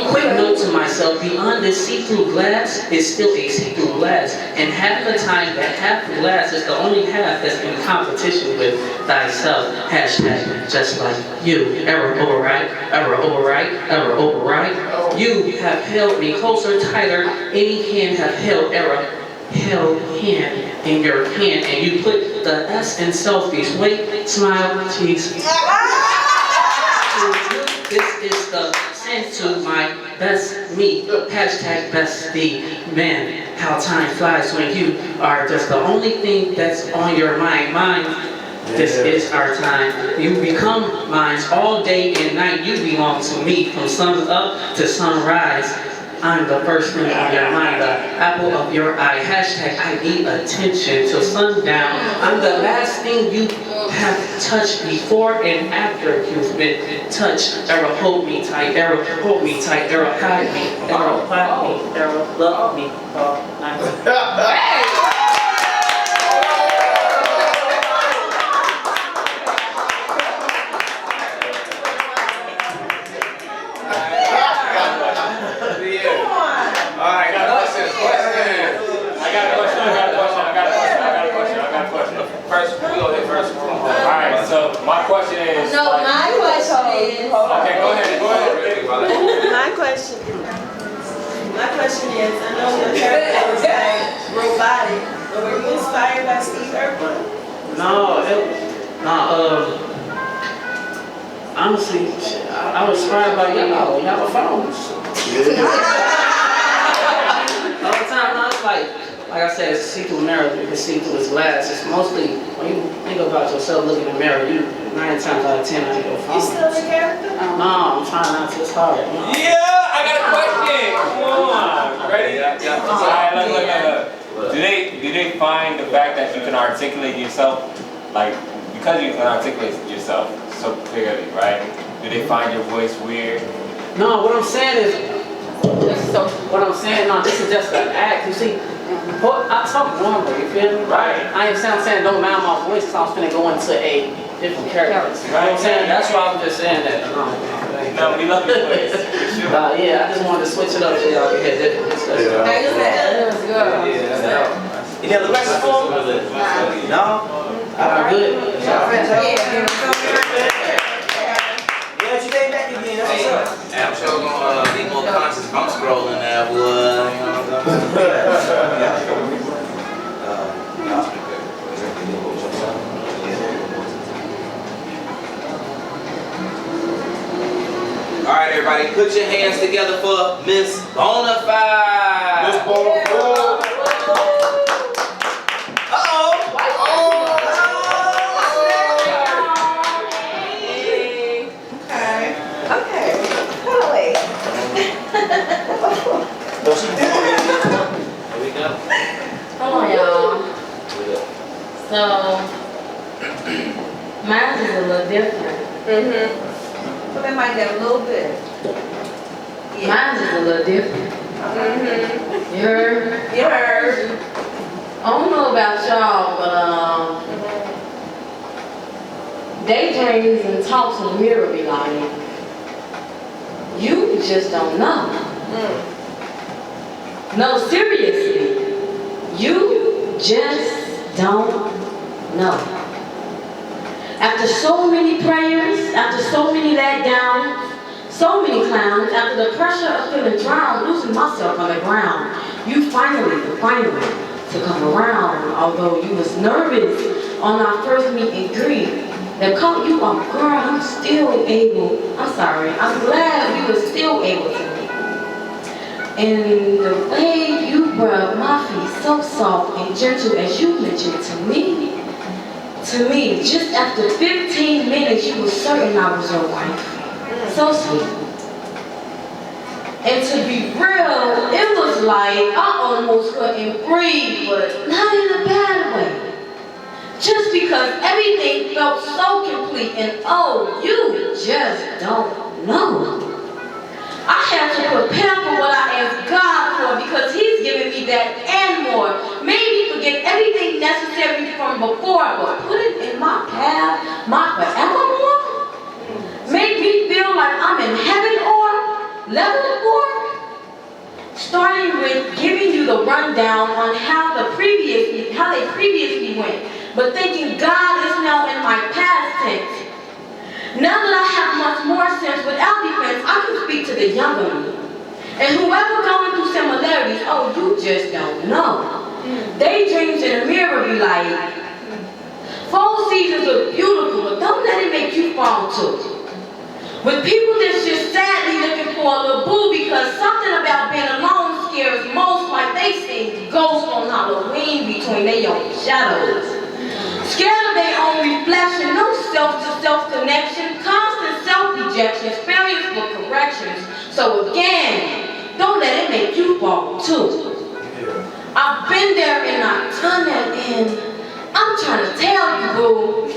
Quick note to myself, beyond this see-through glass is still a see-through glass. And half the time that half the glass is the only half that's in competition with thyself. Hashtag just like you. Error override, error override, error override. You have held me closer, tighter. Any hand have held error. Held hand in your hand. And you put the S in selfies. Wait, smile, cheese. This is the send to my best me. Hashtag bestie. Man, how time flies when you are just the only thing that's on your mind. Mine, this is our time. You become mine all day and night. You belong to me from sun up to sunrise. I'm the first thing on your mind, the apple of your eye. Hashtag I need attention till sundown. I'm the last thing you have touched before and after you've been touched. Error, hold me tight. Error, hold me tight. Error, hide me. Error, clap me. Error, love me. Oh, nice. Alright, so my question is... No, my question is... Okay, go ahead. My question is, I know your character was like robotic, but were you inspired by Steve Irwin? Honestly, I was inspired by y'all phones. All the time, no, it's like I said, it's a see-through mirror. You can see through his glass. It's mostly, when you think about yourself looking in the mirror, 9 times out of 10 on your phone. You still the character? No, I'm trying not to. It's hard. You know? Yeah, I got a question. Come on, ready? Look. Do they find the fact that you can articulate yourself, like because you can articulate yourself so clearly, right? Do they find your voice weird? No, what I'm saying is, this is just an act. You see, I talk normally, you feel me? Right. I ain't saying don't mind my voice because I was finna go into a different character. You know what I'm saying? That's why I'm just saying that. No, we love your voice. Yeah, I just wanted to switch it up so y'all can hear different stuff. That was good. Yeah. Any other questions for him? No? I'm good. Yeah, you came back again. That's what's up. I'm sure gonna be more conscious. I'm scrolling there, boy. You know what I'm saying? All right, everybody, put your hands together for Miss Bonafide. Miss Bonafide. Hold on, y'all. So, mine is a little different. So they might get a little bit. Yeah. Mine is a little different. You heard? You heard. I don't know about y'all, but daydreams and talks in the mirror be like, you just don't know. No, seriously, you just don't know. After so many prayers, after so many letdowns, so many clowns, after the pressure of feeling drowned, losing myself on the ground, you finally to come around. Although you was nervous on our first meet and greet, that caught you off guard, I'm glad we were still able to meet. And the way you rubbed my feet so soft and gentle as you mentioned to me, just after 15 minutes, you were certain I was your wife. So sweet. And to be real, it was like I almost couldn't breathe, but not in a bad way. Just because everything felt so complete and oh, you just don't know. I had to prepare for what I asked God for because He's giving me that and more. Made me forget everything necessary from before, but put it in my path, my forevermore. Make me feel like I'm in heaven or level 4. Starting with giving you the rundown on how they previously went, but thinking God is now in my past tense. Now that I have much more sense without defense, I can speak to the younger me. And whoever going through similarities, oh, you just don't know. Daydreams in the mirror be like, fall seasons look beautiful, but don't let it make you fall too. With people that's just sadly looking for a little boo because something about being alone scares most, like they see ghosts on Halloween between their own shadows. Scared of their own reflection, no self-to-self connection, constant self-rejection, experience for corrections. So again, don't let it make you fall too. I've been there and I've done that and I'm trying to tell you, boo.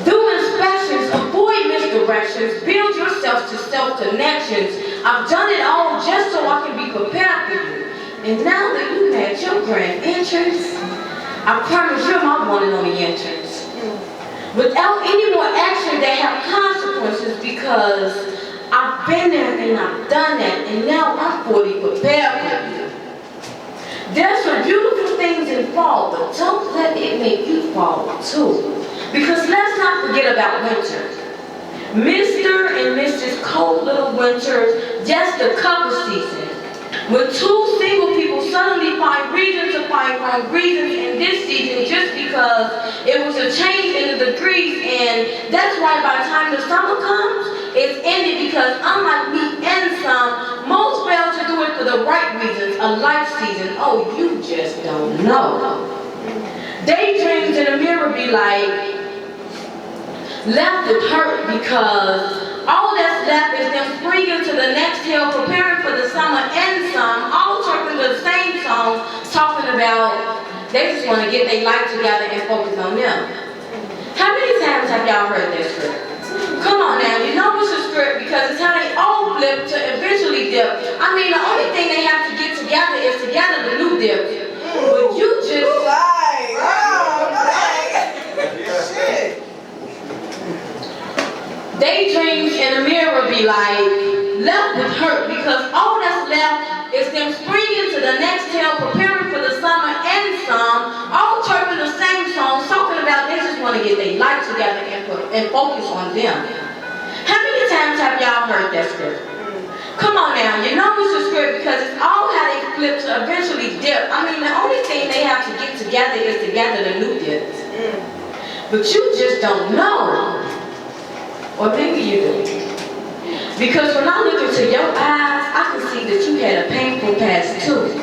Do inspections, avoid misdirections, build your self-to-self connections. I've done it all just so I can be prepared for you. And now that you've had your grand entrance, I promise you're my one and only entrance. Without any more action, they have consequences because I've been there and I've done that, and now I'm fully prepared for you. There's some beautiful things in fall, but don't let it make you fall too. Because let's not forget about winter. Mr. and Mrs. Cold Little Winter, just the cover season. When two single people suddenly find reasons to find wrong reasons in this season just because it was a change in the degrees, and that's why by the time the summer comes, it's ended because unlike me and some, most fail to do it for the right reasons, a life season. Oh, you just don't know. Daydreams in the mirror be like, left with hurt because all that's left is them springing to the next hill, preparing for the summer and some, all chirping the same song, talking about they just want to get their life together and focus on them. How many times have y'all heard that script? Come on now, you know it's a script because it's how they all flip to eventually dip. I mean, the only thing they have to get together is together the new dip. But you just... Shit. Daydreams in the mirror be like, left with hurt because all that's left is them springing to the next hill, preparing for the summer and some, all chirping the same song, talking about they just want to get their life together and focus on them. How many times have y'all heard that script? Come on now, you know it's a script because it's all how they flip to eventually dip. I mean, the only thing they have to get together is to gather the new dips. But you just don't know. Or maybe you do. Because when I look into your eyes, I can see that you had a painful past too.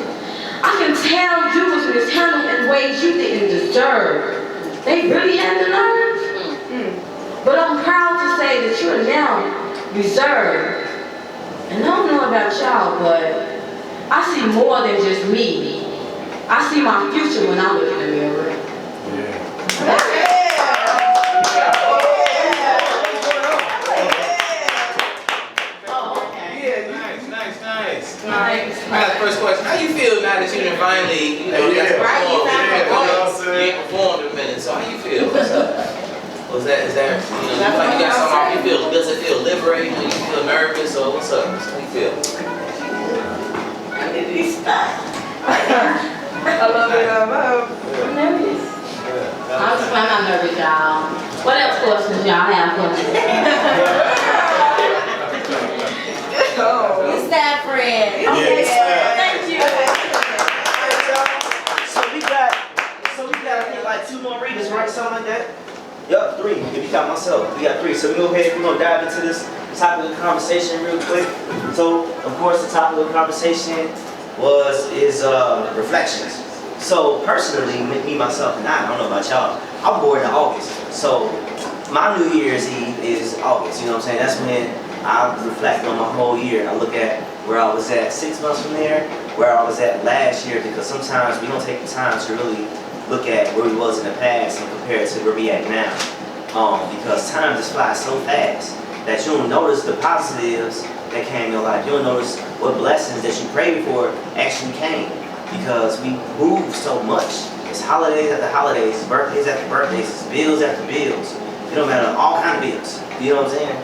I can tell you was mishandled in ways you didn't deserve. They really had the nerve. But I'm proud to say that you're now reserved. And I don't know about y'all, but I see more than just me. I see my future when I look in the mirror. Nice. I got the first question. How you feel now that you done finally, you ain't performed in a minute, so how you feel? What's up? Is that, you like you got something off you feel? Does it feel liberating? Do you feel nervous or what's up? How you feel? I need to stop. I love it. I'm nervous. I'm not nervous, y'all. What else questions y'all have for me? It's that friend. Okay, thank you. So we got I think like 2 more readers, right? Something like that? Yup, 3. If you count myself, we got 3. So we go ahead, we're gonna dive into this topic of the conversation real quick. So of course the topic of the conversation is reflections. So personally, me, myself, and I don't know about y'all, I'm born in August. So my New Year's Eve is August, you know what I'm saying? That's when I reflect on my whole year. I look at where I was at 6 months from there, where I was at last year, because sometimes we don't take the time to really look at where we was in the past and compare it to where we at now. Because time just flies so fast that you don't notice the positives that came in your life. You don't notice what blessings that you prayed for actually came, because we move so much. It's holidays after holidays, it's birthdays after birthdays, it's bills after bills. It don't matter, all kind of bills. You know what I'm saying?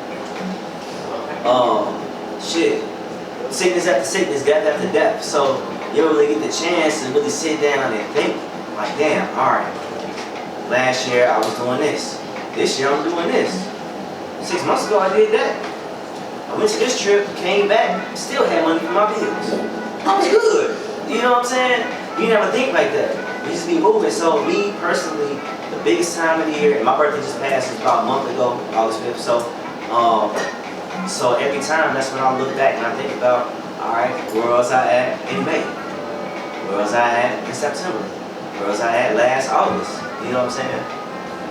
Sickness after sickness, death after death. So you don't really get the chance to really sit down and think, like, damn, all right, last year I was doing this. This year I'm doing this. 6 months ago I did that. I went to this trip, came back, still had money for my bills. I was good. You know what I'm saying? You never think like that. You just be moving. So me personally, the biggest time of the year, and my birthday just passed, it was about a month ago, August 5th. So every time, that's when I look back and I think about, all right, where was I at in May? Where was I at in September? Where was I at last August? You know what I'm saying?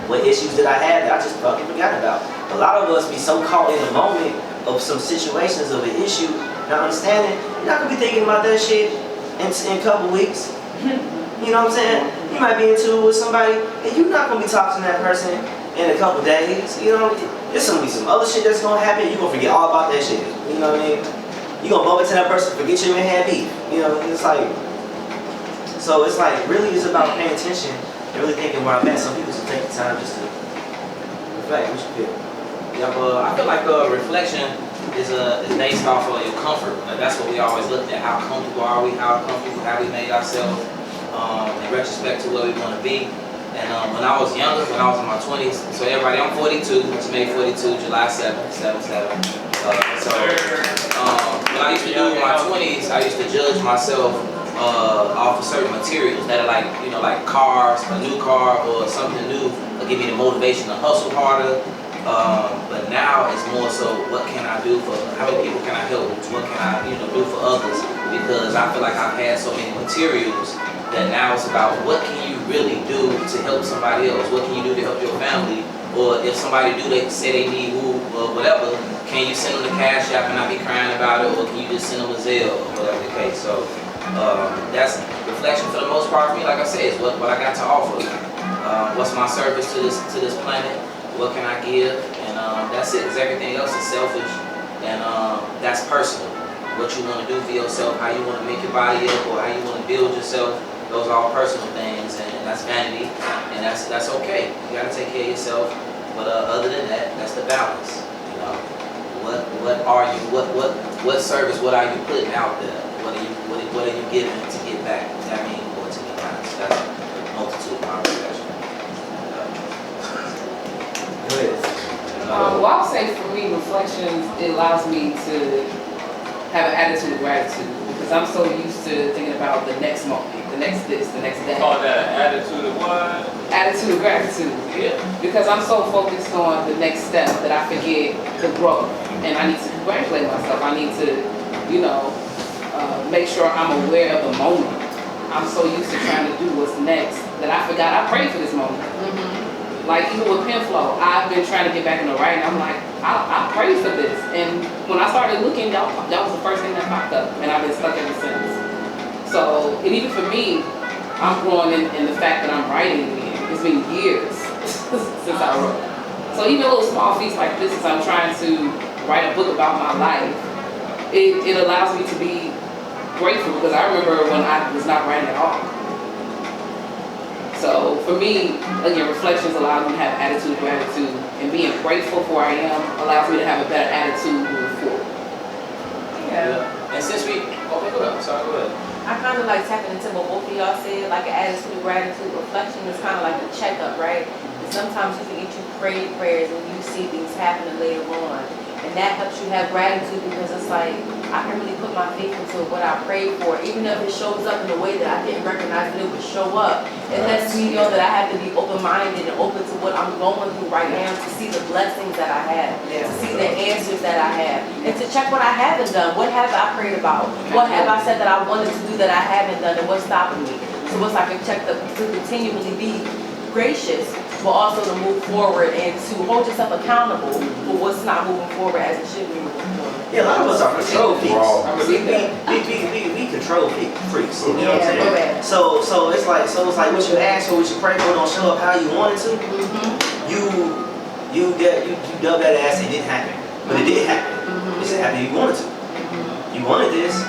What issues did I have that I just fucking forgot about? A lot of us be so caught in the moment of some situations of an issue, not understanding, you're not gonna be thinking about that shit in a couple weeks. You know what I'm saying? You might be into it with somebody and you're not gonna be talking to that person in a couple days. You know, there's gonna be some other shit that's gonna happen, you're gonna forget all about that shit. You know what I mean? You're gonna bump into that person, forget you even had beef. You know, it's like, so it's like, really it's about paying attention and really thinking where I'm at. Some people just take the time just to reflect. What you feel? Yeah, but I feel like reflection is based off of your comfort. Like, that's what we always looked at. How comfortable are we? How comfortable have we made ourselves in retrospect to where we want to be? And when I was younger, when I was in my 20s, so everybody, I'm 42. It's May 42, July 7th, 7/7. When I used to do in my 20s, I used to judge myself off of certain materials that are like, you know, like cars, a new car or something new, will give me the motivation to hustle harder. But now it's more so, what can I do for, how many people can I help? What can I, you know, do for others? Because I feel like I've had so many materials that now it's about what can you really do to help somebody else? What can you do to help your family? Or if somebody they say they need who or whatever, can you send them the cash app and not be crying about it? Or can you just send them a Zelle or whatever the case? So that's reflection for the most part for me. Like I said, is what I got to offer. What's my service to this planet? What can I give? And that's it, because everything else is selfish, and that's personal. What you want to do for yourself, how you want to make your body up, or how you want to build yourself, those are all personal things, and that's vanity, and that's okay. You got to take care of yourself, but other than that, that's the balance. You know, what are you? What service? What are you putting out there? What are you giving to get back? I mean, or to be honest, that's a multitude of my reflection. Well, I'll say for me, reflections, it allows me to have an attitude of gratitude, because I'm so used to thinking about the next moment, the next this, the next that. Call that attitude of what? Attitude of gratitude. Yeah. Because I'm so focused on the next step that I forget the growth, and I need to congratulate myself. I need to, you know, make sure I'm aware of the moment. I'm so used to trying to do what's next that I forgot I prayed for this moment. Like even with Penflow, I've been trying to get back in the writing. I'm like, I prayed for this. And when I started looking, that was the first thing that popped up. And I've been stuck ever since. So, and even for me, I'm growing in the fact that I'm writing again. It's been years since I wrote. So even little small feats like this, as I'm trying to write a book about my life, it allows me to be grateful, because I remember when I was not writing at all. So for me, again, reflections allow me to have an attitude of gratitude, and being grateful for where I am allows me to have a better attitude moving forward. Yeah. And since we, okay, go ahead. Sorry, go ahead. I kind of like tapping into what both of y'all said, like an attitude of gratitude. Reflection is kind of like a checkup, right? And sometimes you can get you prayed prayers and you see things happening later on. And that helps you have gratitude, because it's like, I can really put my faith into what I prayed for, even if it shows up in a way that I didn't recognize that it would show up. It lets me know that I have to be open-minded and open to what I'm going through right now, to see the blessings that I have, to see the answers that I have, and to check what I haven't done. What have I prayed about? What have I said that I wanted to do that I haven't done, and what's stopping me? So it's like a check to continually be gracious but also to move forward and to hold yourself accountable for what's not moving forward as it should be moving forward. Yeah, a lot of us are control freaks. Yeah. We control freaks. You know what I'm saying? So it's like what you ask for, what you pray for, don't show up how you wanted to. You dub that ass, it didn't happen, but it did happen. It just happened. You wanted to. You wanted this.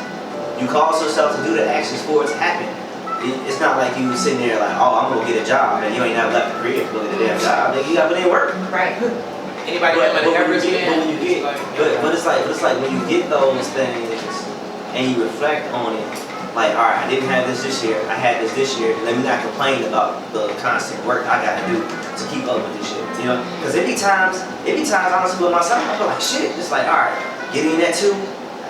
You caused yourself to do the actions for it to happen. It's not like you sitting there like, oh, I'm gonna get a job, and you ain't never left the crib to go get a damn job. Nigga, you gotta put in work. Right. Anybody have money ever again? But it's like when you get those things and you reflect on it, like, all right, I didn't have this year, I had this year. Let me not complain about the constant work I gotta do to keep up with this shit. You know, because it be times honestly with myself, I feel like shit. Just like, all right, getting in at 2,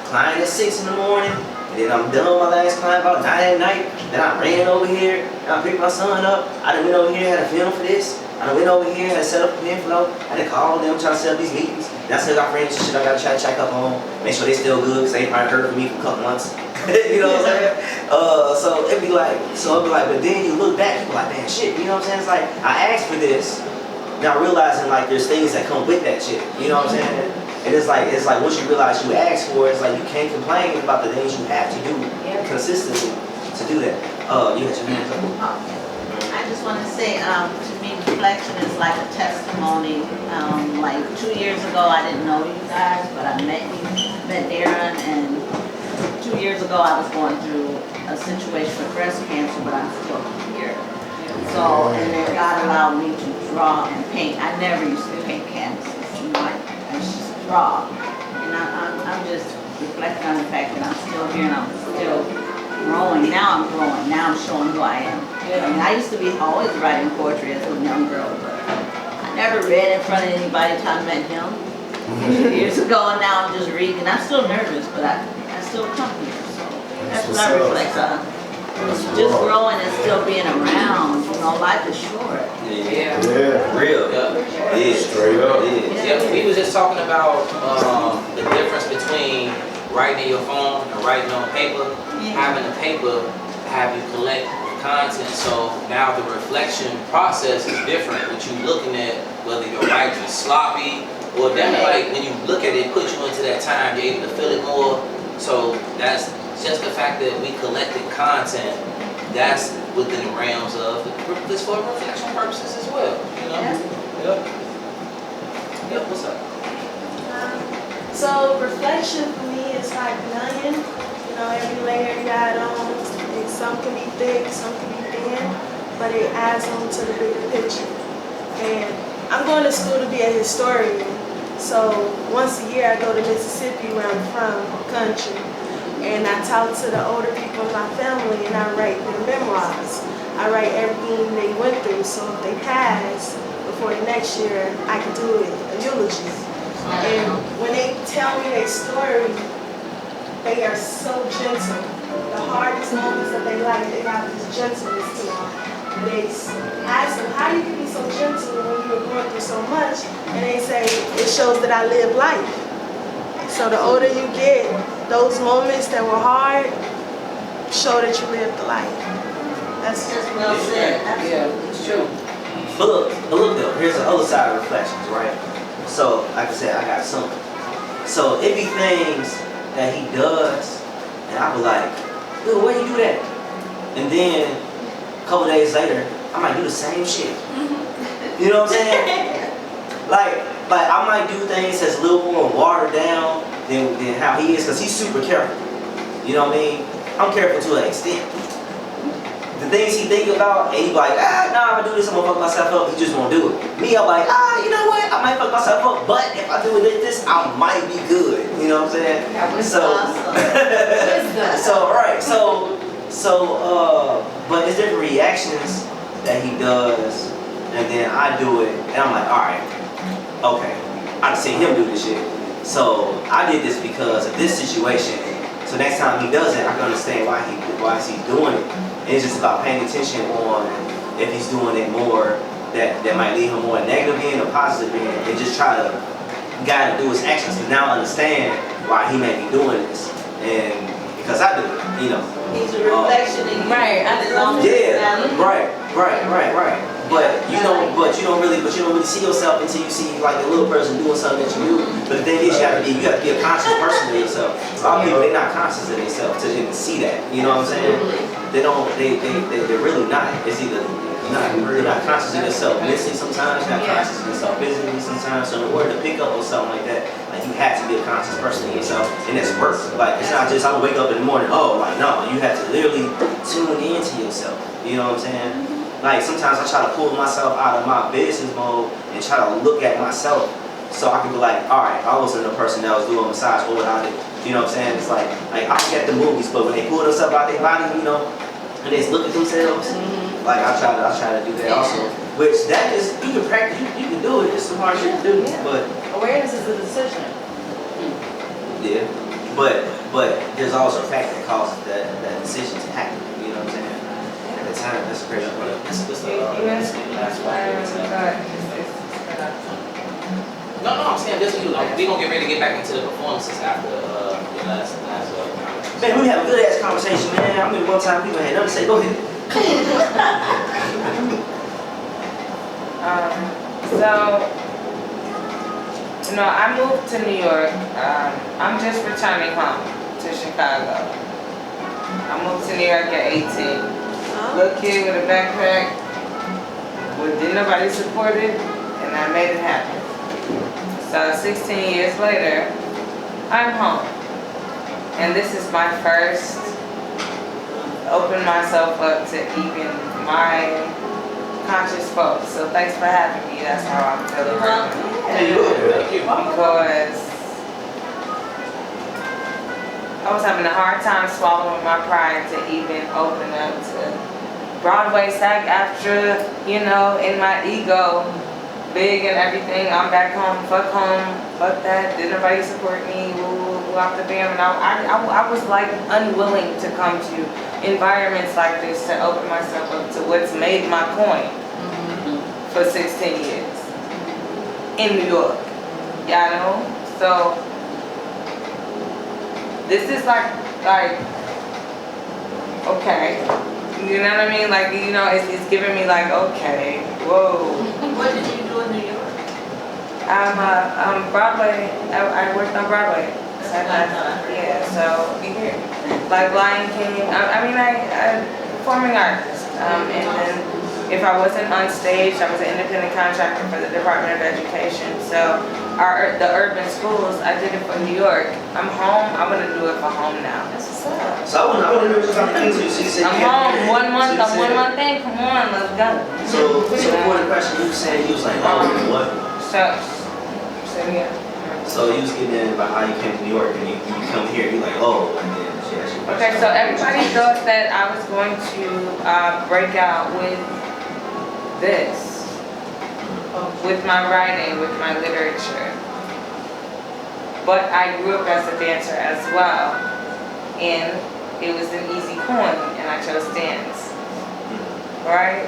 client at 6 in the morning. And then I'm done with my last client about 9 at night. Then I ran over here and I picked my son up. I done went over here, had a film for this. I done went over here, had set up a Penflow. I done called them, trying to set up these meetings. And I still got friends and shit I gotta try to check up on. Make sure they still good, because they ain't probably heard from me for a couple months. You know what I'm saying? So it'd be like, but then you look back, you be like, man, shit, you know what I'm saying? It's like, I asked for this. Now realizing like there's things that come with that shit. You know what I'm saying? And it's like once you realize you asked for it, it's like you can't complain about the things you have to do consistently to do that. You got your hands up. I just want to say, to me, reflection is like a testimony. Like 2 years ago, I didn't know you guys, but I met Darren, and 2 years ago, I was going through a situation with breast cancer, but I'm still here. So, and then God allowed me to draw and paint. I never used to paint canvases, you know, I just draw. And I'm just reflecting on the fact that I'm still here and I'm still growing. Now I'm growing. Now I'm showing who I am. I mean, I used to be always writing poetry as a young girl, but I never read in front of anybody until I met him 2 years ago, and now I'm just reading. I'm still nervous, but I still come here. So that's what I reflect on. Just growing and still being around. You know, life is short. Yeah. Real. Yeah. Straight up. Yeah. We was just talking about the difference between writing in your phone and writing on paper. Having the paper have you collect content, so now the reflection process is different. What you looking at, whether your writing is sloppy or damn it, like when you look at it, put you into that time, you're able to feel it more. So that's just the fact that we collected content. That's within the realms of this for reflection purposes as well. You know. Yep. What's up? So reflection for me is like an onion. You know, every layer you add on. Some can be thick, some can be thin, but it adds on to the bigger picture. And I'm going to school to be a historian. So once a year I go to Mississippi, where I'm from, country, and I talk to the older people in my family and I write their memoirs. I write everything they went through, so if they pass before the next year, I can do it, a eulogy. And when they tell me their story, they are so gentle. The hardest moments of their life, they have this gentleness to them. They ask them, how you can be so gentle when you were going through so much? And they say, it shows that I live life. So the older you get, those moments that were hard show that you lived the life. That's just well said. Yeah, it's true. But look though, here's the other side of reflections, right? So, like I said, I got something. So it be things that he does, and I be like, dude, why you do that? And then a couple days later, I might do the same shit. You know what I'm saying? like I might do things that's a little more watered down than how he is, because he's super careful. You know what I mean? I'm careful to an extent. The things he think about, and he like, nah, if I do this, I'm gonna fuck myself up. He just won't do it. Me, I'm like, you know what? I might fuck myself up, but if I do it like this, I might be good. You know what I'm saying? But it's different reactions that he does, and then I do it, and I'm like, all right, okay, I've seen him do this shit. So I did this because of this situation. So next time he does it, I can understand why he's doing it. And it's just about paying attention on if he's doing it more that might leave him more negative in or positive in, and just try to guide him through his actions. Because now I understand why he may be doing this, and because I do it, you know. He's a reflection of you. Right. I love yeah. Right. But you don't really see yourself until you see like a little person doing something that you do. But the thing is, you have to be a conscious person of yourself. A lot of people, they're not conscious of themselves to even see that. You know what I'm saying? They're really not. It's either you're not conscious of yourself mentally sometimes, you're not conscious of yourself physically sometimes. So in order to pick up on something like that, like you have to be a conscious person of yourself, and that's work. Like it's not just I'm gonna wake up in the morning. Oh, like no, you have to literally tune into yourself. You know what I'm saying? Like sometimes I try to pull myself out of my business mode and try to look at myself so I can be like, all right, I wasn't the person that was doing a massage, what would I do? You know what I'm saying? It's like I look at the movies, but when they pull themselves out their body, you know, and they just look at themselves. Like I try to do that also, which that is you can practice, you can do it. It's some hard shit to do, but awareness is a decision. yeah, but there's also a fact that causes that decision to happen. You know what I'm saying? At the time, that's crazy. No, I'm saying this for you. Like we gonna get ready to get back into the performances after your last Man, we have a good ass conversation, man. I mean, one time people had nothing to say. Go ahead. I moved to New York. I'm just returning home to Chicago. I moved to New York at 18. Little kid with a backpack. Didn't nobody support it, and I made it happen. So 16 years later, I'm home. And this is my first open myself up to even my conscious folks. So thanks for having me. That's how I'm feeling right now. Because I was having a hard time swallowing my pride to even open up to Broadway, SAG, AFTRA, in my ego, big and everything. I'm back home, fuck that. Didn't nobody support me, off the band. And I was like unwilling to come to environments like this to open myself up to what's made my coin for 16 years in New York. So this is like okay, you know what I mean? Like it's giving me like okay, whoa. What did you do in New York? I'm Broadway. I worked on Broadway. Yeah, so here, like Lion King. I performing artist. And then if I wasn't on stage, I was an independent contractor for the Department of Education. So the urban schools, I did it for New York. I'm home. I'm gonna do it for home now. That's what's up. So I want to know what you're talking to. So you said I'm home. 1 month. I'm 1 month in. Come on, let's go. So before the question, you said you was like, what? So you was getting in about how you came to New York and you come here, you like, oh, and then she asked you a question. Okay, so everybody thought that I was going to break out with this, with my writing, with my literature. But I grew up as a dancer as well, and it was an easy coin, and I chose dance, right?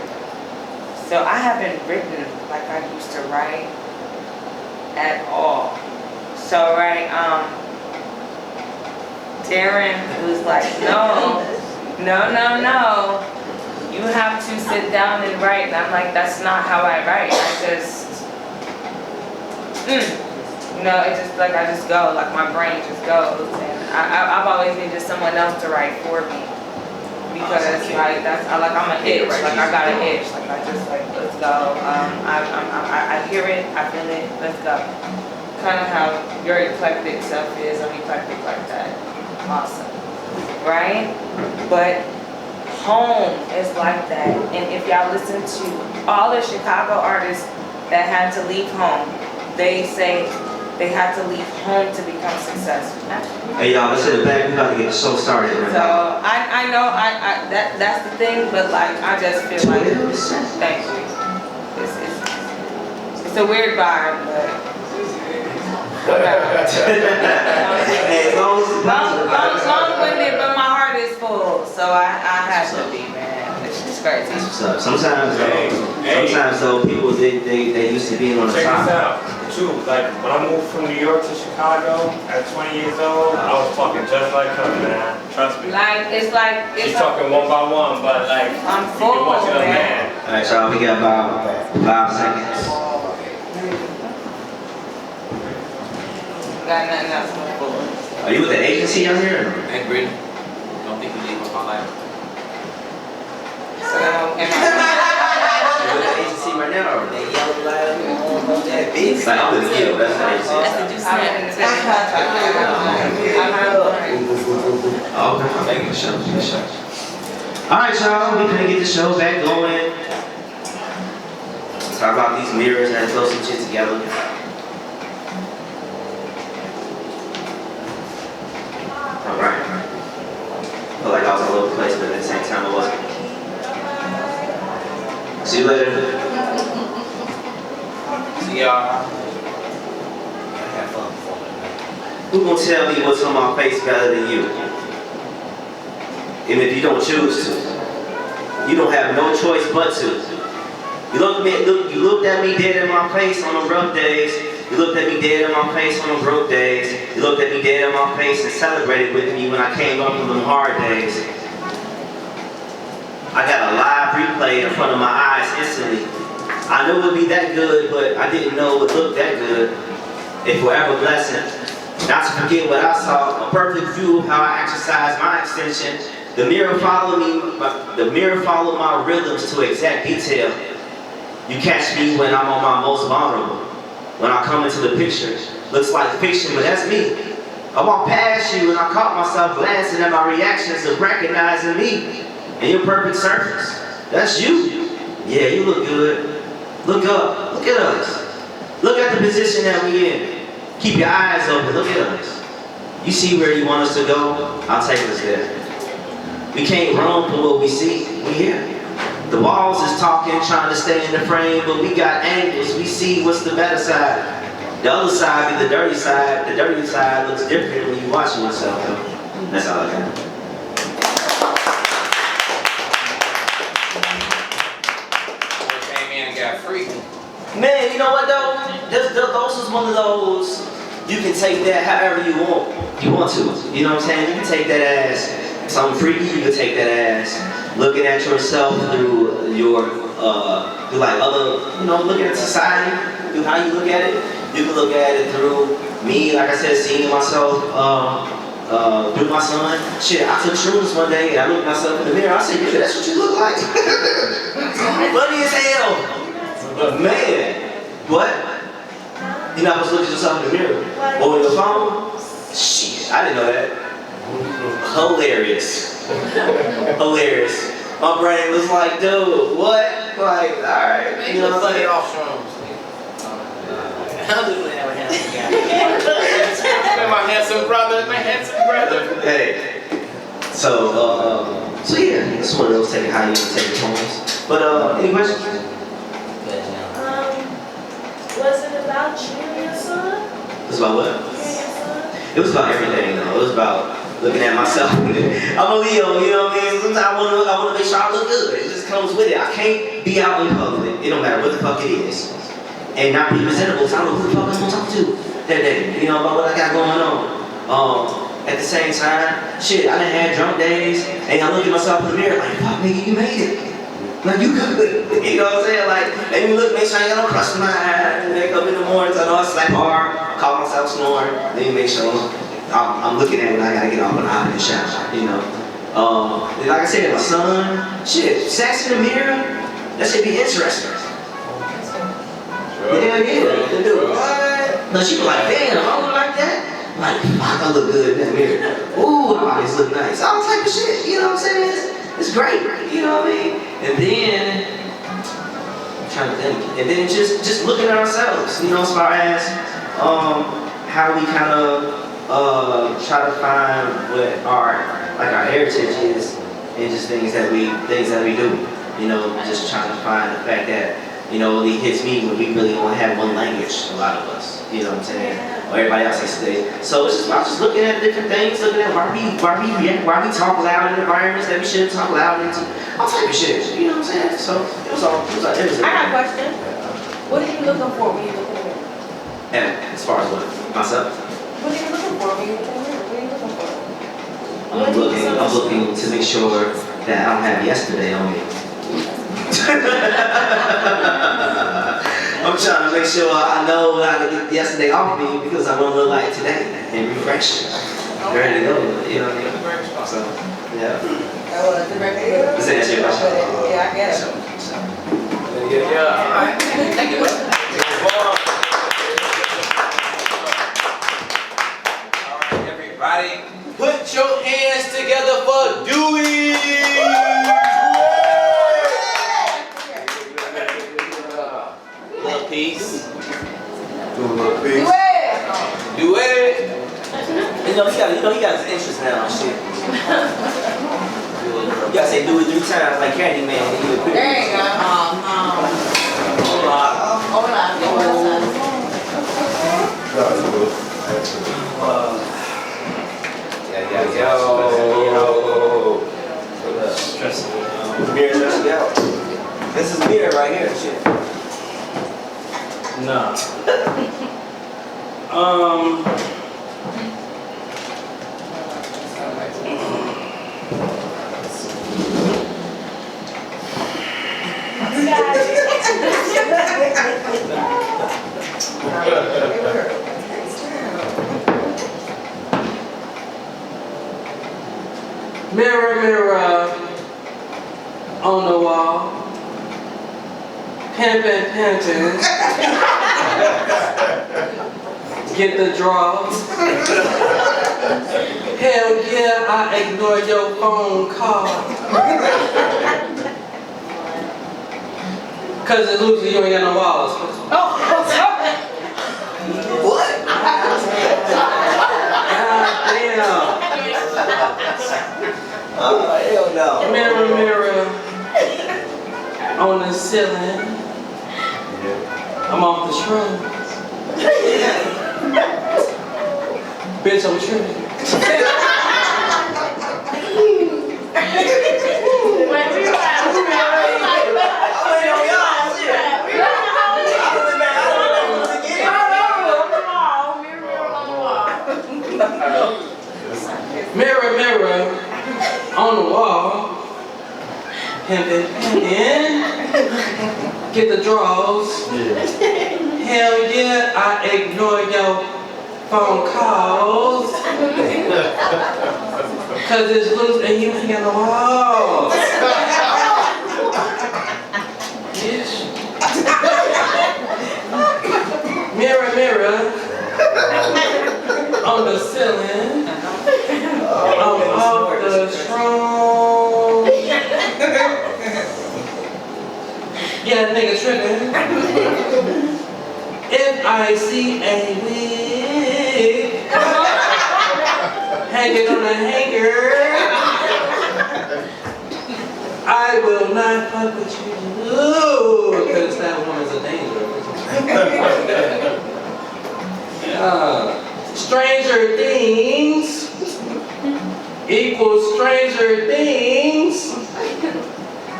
So I haven't written like I used to write at all. So Darren was like, no, you have to sit down and write. And I'm like, that's not how I write. I just, it just like, I just go, like my brain just goes. And I've always needed someone else to write for me. Because I'm an itch, like I got an itch. Like I just let's go. I hear it, I feel it, let's go. Kind of how your eclectic self is. I'm eclectic like that. Awesome. Right? But home is like that. And if y'all listen to all the Chicago artists that had to leave home, they say they had to leave home to become successful. Hey y'all, let's sit back. We're about to get the show started right now. So I know that's the thing, but like I just feel like thank you. It's a weird vibe, but long-winded, but my heart is full, so I have to be, man. It's just crazy. Sometimes though, people they used to being on the top. Check this out. Too, like when I moved from New York to Chicago at 20 years old, I was talking just like her, man. Trust me. She's talking one by one, but like I'm full, watching a man. Alright, y'all, we got about 5 seconds. Got nothing else to forward. Are you with the agency out here? Hey, Brittany, don't think you leave with my life. So, am I? You with the agency right now? Or? That yellow light on that big. Like, I'm with you, that's the agency. That's the juice. I'm in the same contract. Okay, I'm making the show. Alright, y'all, we gonna get the show back going. Talk about these mirrors and throw some shit together. Alright. Felt like I was all over the place, but at the same time I wasn't. See you later. See y'all. Have fun. Who gonna tell me what's on my face better than you? Even if you don't choose to. You don't have no choice but to. You looked at me dead in my face on the rough days. You looked at me dead in my face on the broke days. You looked at me dead in my face and celebrated with me when I came up from them hard days. I got a live replay in front of my eyes instantly. I knew it would be that good, but I didn't know it would look that good. A forever blessing. Not to forget what I saw, a perfect view of how I exercise my extension. The mirror followed my rhythms to exact detail. You catch me when I'm on my most vulnerable. When I come into the picture, looks like fiction, but that's me. I walked past you and I caught myself glancing at my reactions of recognizing me and your perfect surface. That's you. Yeah, you look good. Look up. Look at us. Look at the position that we in. Keep your eyes open. Look at us. You see where you want us to go? I'll take us there. We can't run from what we see. We here. The walls is talking, trying to stay in the frame, but we got angles. We see what's the better side. The other side be the dirty side. The dirty side looks different when you're watching yourself. That's all I got. Came in and got free. Man, you know what though? Those is one of those, you can take that however you want. You want to. You know what I'm saying? You can take that as something freaky, you can take that as looking at yourself through your, through like other, you know, looking at society, through how you look at it. You can look at it through me, like I said, seeing myself through my son. Shit, I took shrooms one day and I looked at myself in the mirror. I said, yeah, that's what you look like. Funny as hell. But man, what? You're not supposed to look at yourself in the mirror. Or on your phone? Shit, I didn't know that. Hilarious. Hilarious. My brain was like, dude, what? Like, alright. You know what I'm saying? Off shrooms. My handsome brother. Hey. So yeah, it's one of those take how you take it homes. But any questions? Was it about you and your son? It was about what? You and your son? It was about everything though. It was about looking at myself. I'm a Leo, you know what I mean? Sometimes I wanna make sure I look good. It just comes with it. I can't be out in public, it don't matter what the fuck it is, and not be presentable. So I don't know who the fuck I'm gonna talk to that day, you know, about what I got going on. At the same time, shit, I done had drunk days, and I look at myself in the mirror like, fuck nigga, you made it. Like, you good. You know what I'm saying? Like, let me look, make sure I ain't got no crust in my eye. Wake up in the morning, I know I slap hard, I call myself snoring. Let me make sure I'm looking at when I gotta get off and out of the shower, you know. Like I said, my son, shit, sex in the mirror, that should be interesting. Yeah, dude. What? No, she was like, damn, I look like that? Like, fuck, I look good in that mirror. Ooh, my bodies look nice. All type of shit, you know what I'm saying? It's great, you know what I mean? And then, I'm trying to think, and then just looking at ourselves, you know, as far as how we kind of try to find what our heritage is, and just things that we do, you know, just trying to find the fact that, you know, it only hits me when we really only have one language, a lot of us, you know what I'm saying? Or everybody else has today. So it's just about just looking at different things, looking at why we talk loud in environments that we shouldn't talk loud into, all type of shit, you know what I'm saying? So it was I got a question. What are you looking for when you look in the mirror? And as far as what? Myself? What are you looking for when you look in the mirror? What are you looking for? I'm looking to make sure that I don't have yesterday on me. I'm trying to make sure I know how to get yesterday off me because I want to look like today and refresh. Ready to go. You know what I mean? So, yeah. Does that answer your question? Yeah, I guess. Yeah. All right. Thank you. Alright, everybody, put your hands together for Dewey! Little piece. Do it! You know, he got his interest now and shit. You gotta say do it 3 times like Candyman. There you go. Mirror stressing you out. This is mirror right here, shit. Nah. Mirror, mirror on the wall, pimpin', pimpin', get the draws. Hell yeah, I ignore your phone call. Cause it's loose and you ain't got no walls. What? God damn. Hell no. Mirror, mirror on the ceiling. I'm off the shrooms. Bitch, I'm tripping. Mirror, mirror on the wall. Pimpin', pimpin', get the draws. Hell yeah, I ignore your phone calls. Cause it's loose and you ain't got no walls. Bitch. Mirror, mirror on the ceiling. I'm off the strong. Yeah, nigga trippin'. If I see a wig hanging on a hanger, I will not fuck with you. Because that woman's a danger. Stranger things equals stranger things,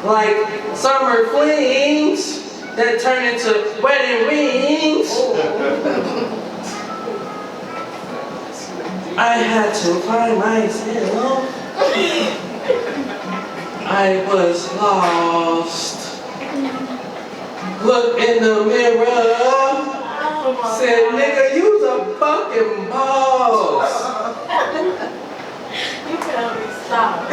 like summer flings that turn into wedding rings. I had to find myself. I was lost. Look in the mirror. Said, nigga, you's a fucking boss. You can't be stopped.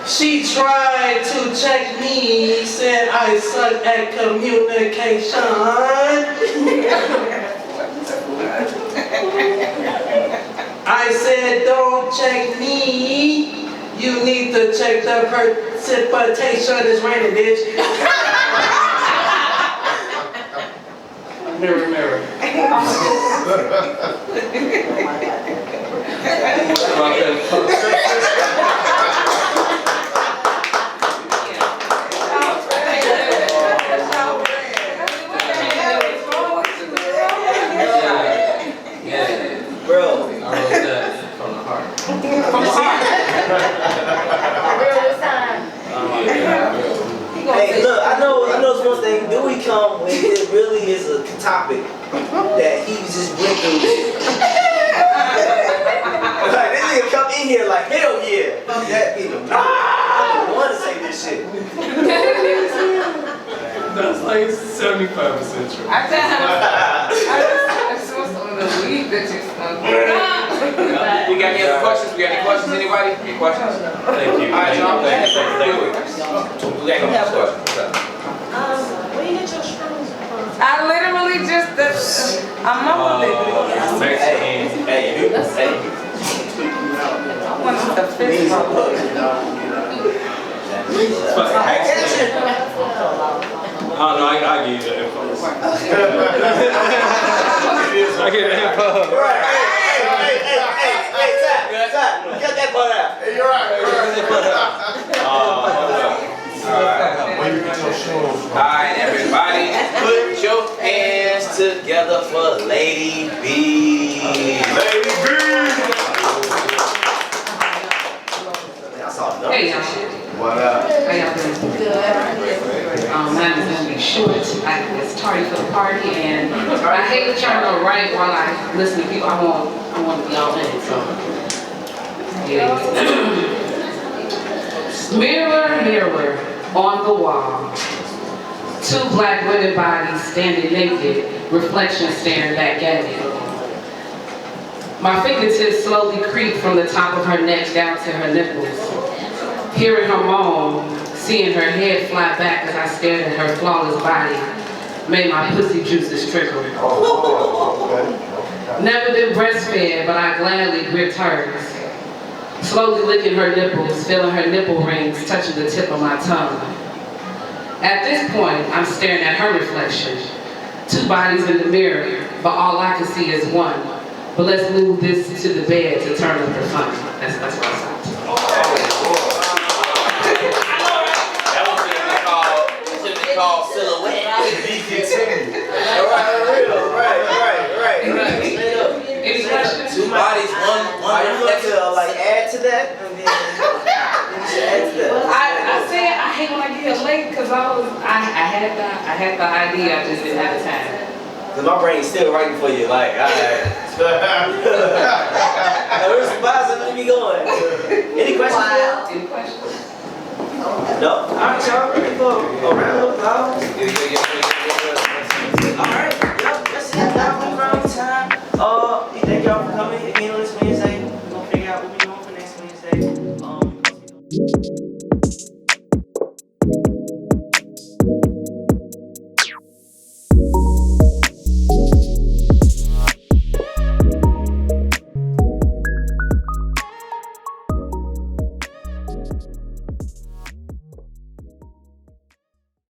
She tried to check me, said I suck at communication. I said, don't check me. You need to check the precipitation. It's raining, bitch. Mirror, mirror. Bro. I wrote that from the heart. From the heart. Real this time. Oh my God. Hey, look, I know it's one thing. Dewey come when it really is a topic that he's just breaking with. Like, this nigga come in here like, hell yeah. Fuck that, people. like 75% true. I just saw some of the weed that you smoked. We got any other questions? We got any questions? Anybody? Any questions? Thank you. All right, y'all. Thank you. We got any questions? Where you get your shrooms from? I literally just, I'm not Mexican. Hey, you. Hey. I wanted the fish roll. Oh no, I give you the info. I give you the info. Right. Hey, Ty. Cut that part out. Hey, you're right. Alright, everybody, put your hands together for Lady B. Lady B. Hey y'all. What up? How y'all doing? Mine is gonna be short. It's tardy for the party, and I hate trying to write while I listen to people. I want to be all in it. So, mirror, mirror on the wall. Two black women bodies standing naked, reflection staring back at me. My fingertips slowly creep from the top of her neck down to her nipples. Hearing her moan, seeing her head fly back as I stared at her flawless body, made my pussy juices trickle. Never been breastfed, but I gladly gripped hers. Slowly licking her nipples, feeling her nipple rings touching the tip of my tongue. At this point, I'm staring at her reflection. Two bodies in the mirror, but all I can see is one. But let's move this to the bed to turn up the fun. That's where I stopped. Called silhouette. Right. Any questions? Two bodies, one Are you going to like add to that? I said I hate when I get late because I had the idea, I just didn't have the time. Cause my brain's still writing for you, like, alright. Where's the boss? Let me going. Any questions? Any questions? No? Alright, y'all ready for a round of applause?